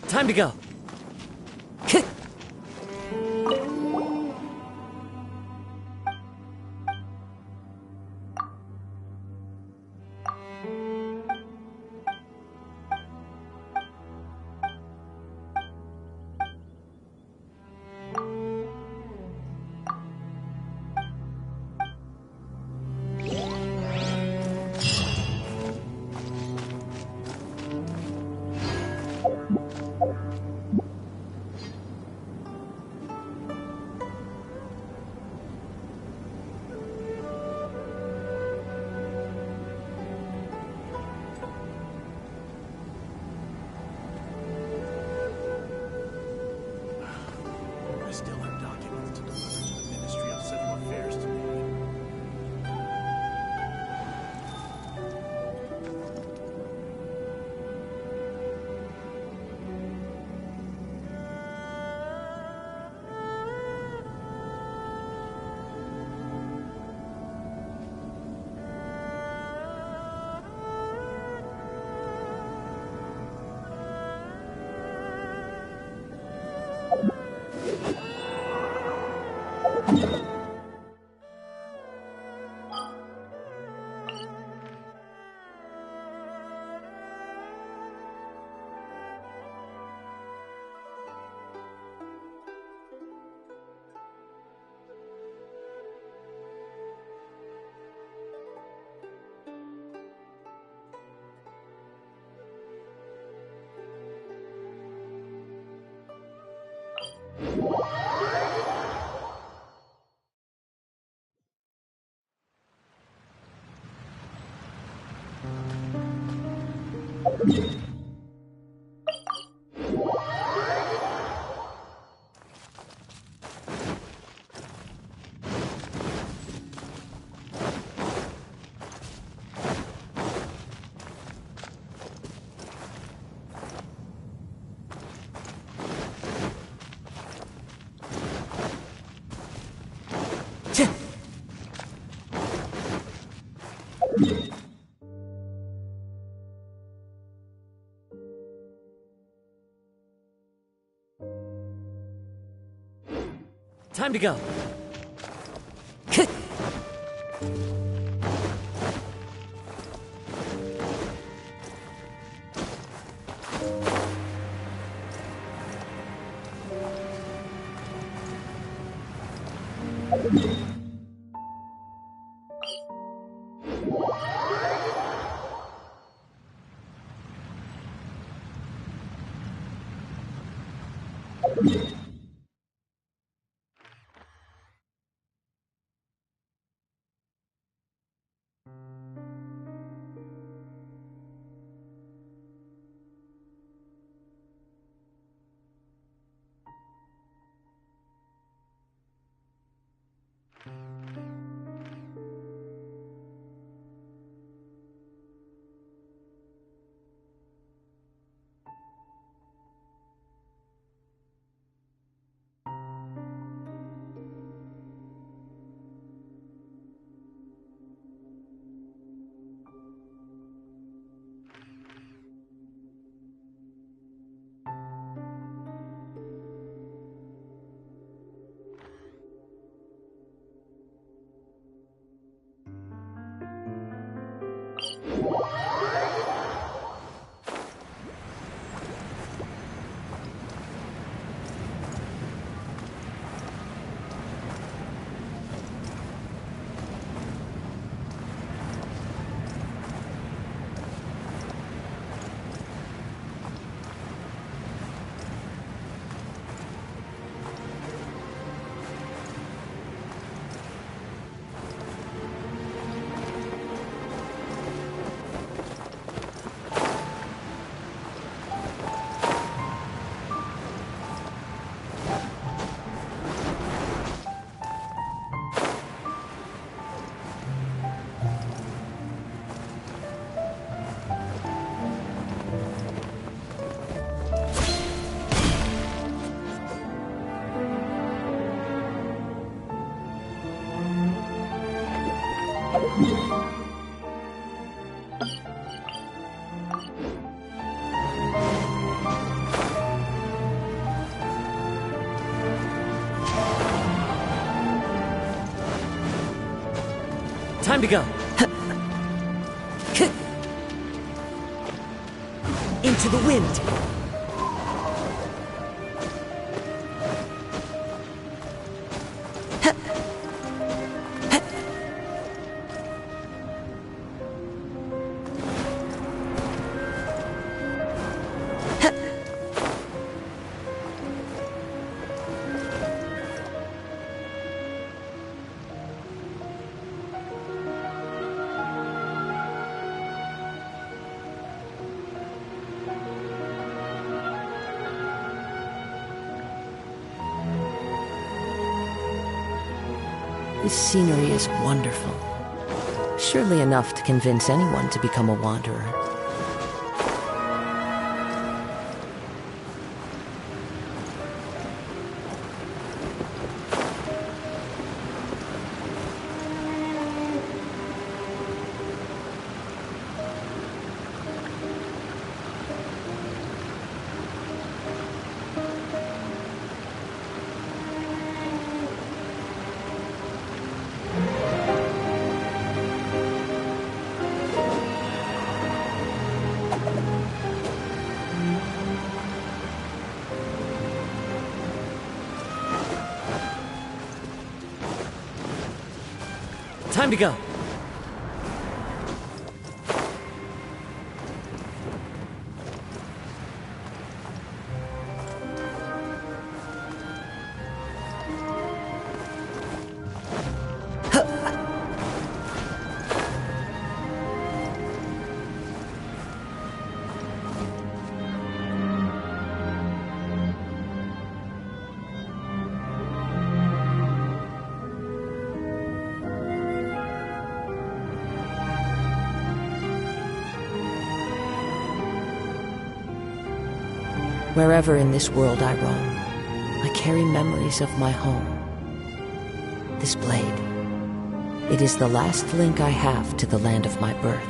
Time to go. I still have documents to deliver to the Ministry of Civil Affairs today. Time to go. Time to go. Into the wind. This scenery is wonderful. Surely enough to convince anyone to become a wanderer. Time to go. Wherever in this world I roam, I carry memories of my home. This blade, it is the last link I have to the land of my birth.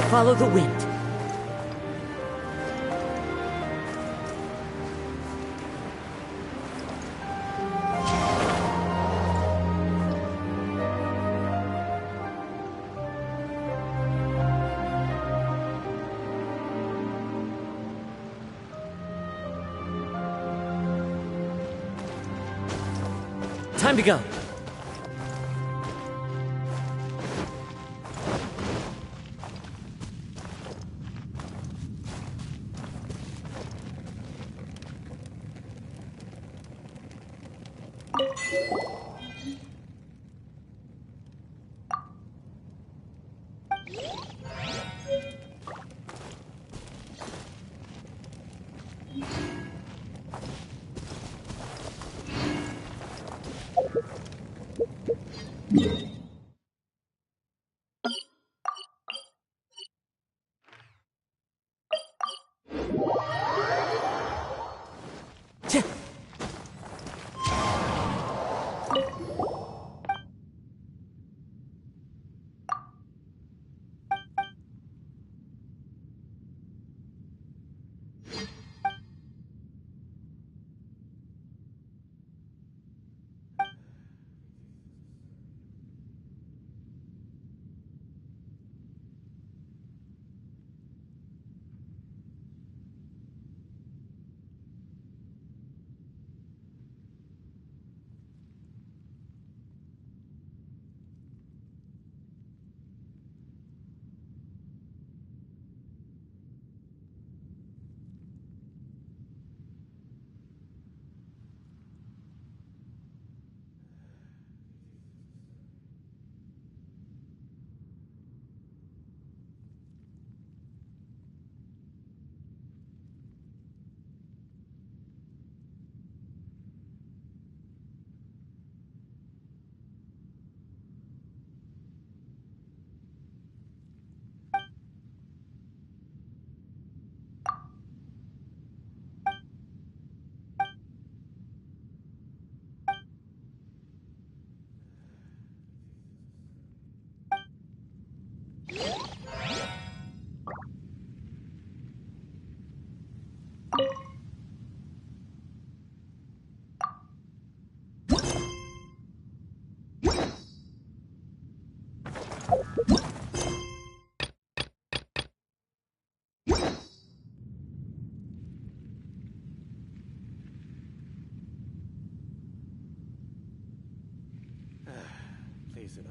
Follow the wind. Time to go.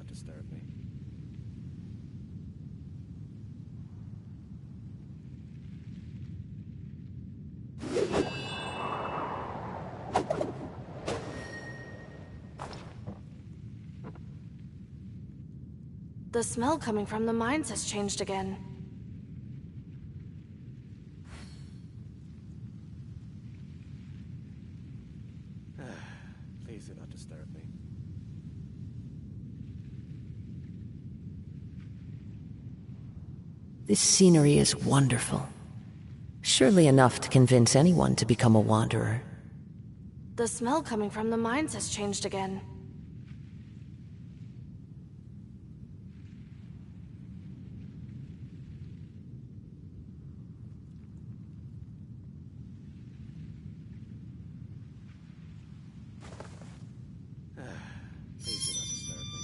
disturb me. The smell coming from the mines has changed again. Please do not disturb me. This scenery is wonderful. Surely enough to convince anyone to become a wanderer. The smell coming from the mines has changed again. Please do not disturb me.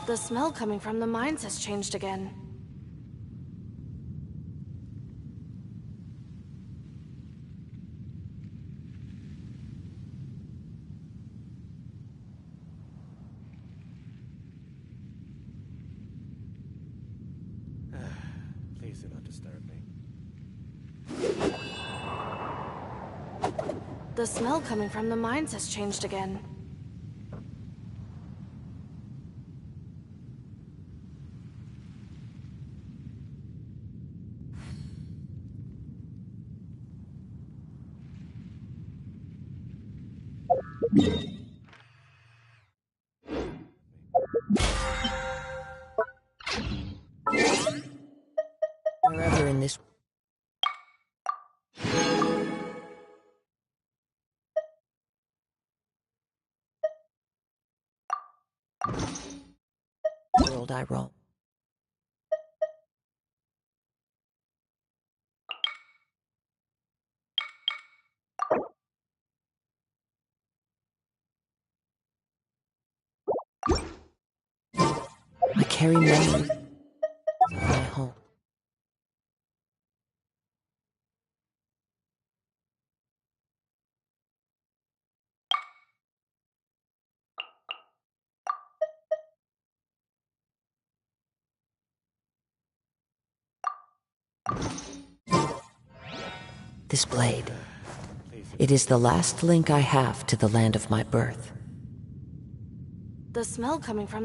The smell coming from the mines has changed again. Please do not disturb me. The smell coming from the mines has changed again. Wherever in this world I roam. I carry memories of my home. This blade. It is the last link I have to the land of my birth. The smell coming from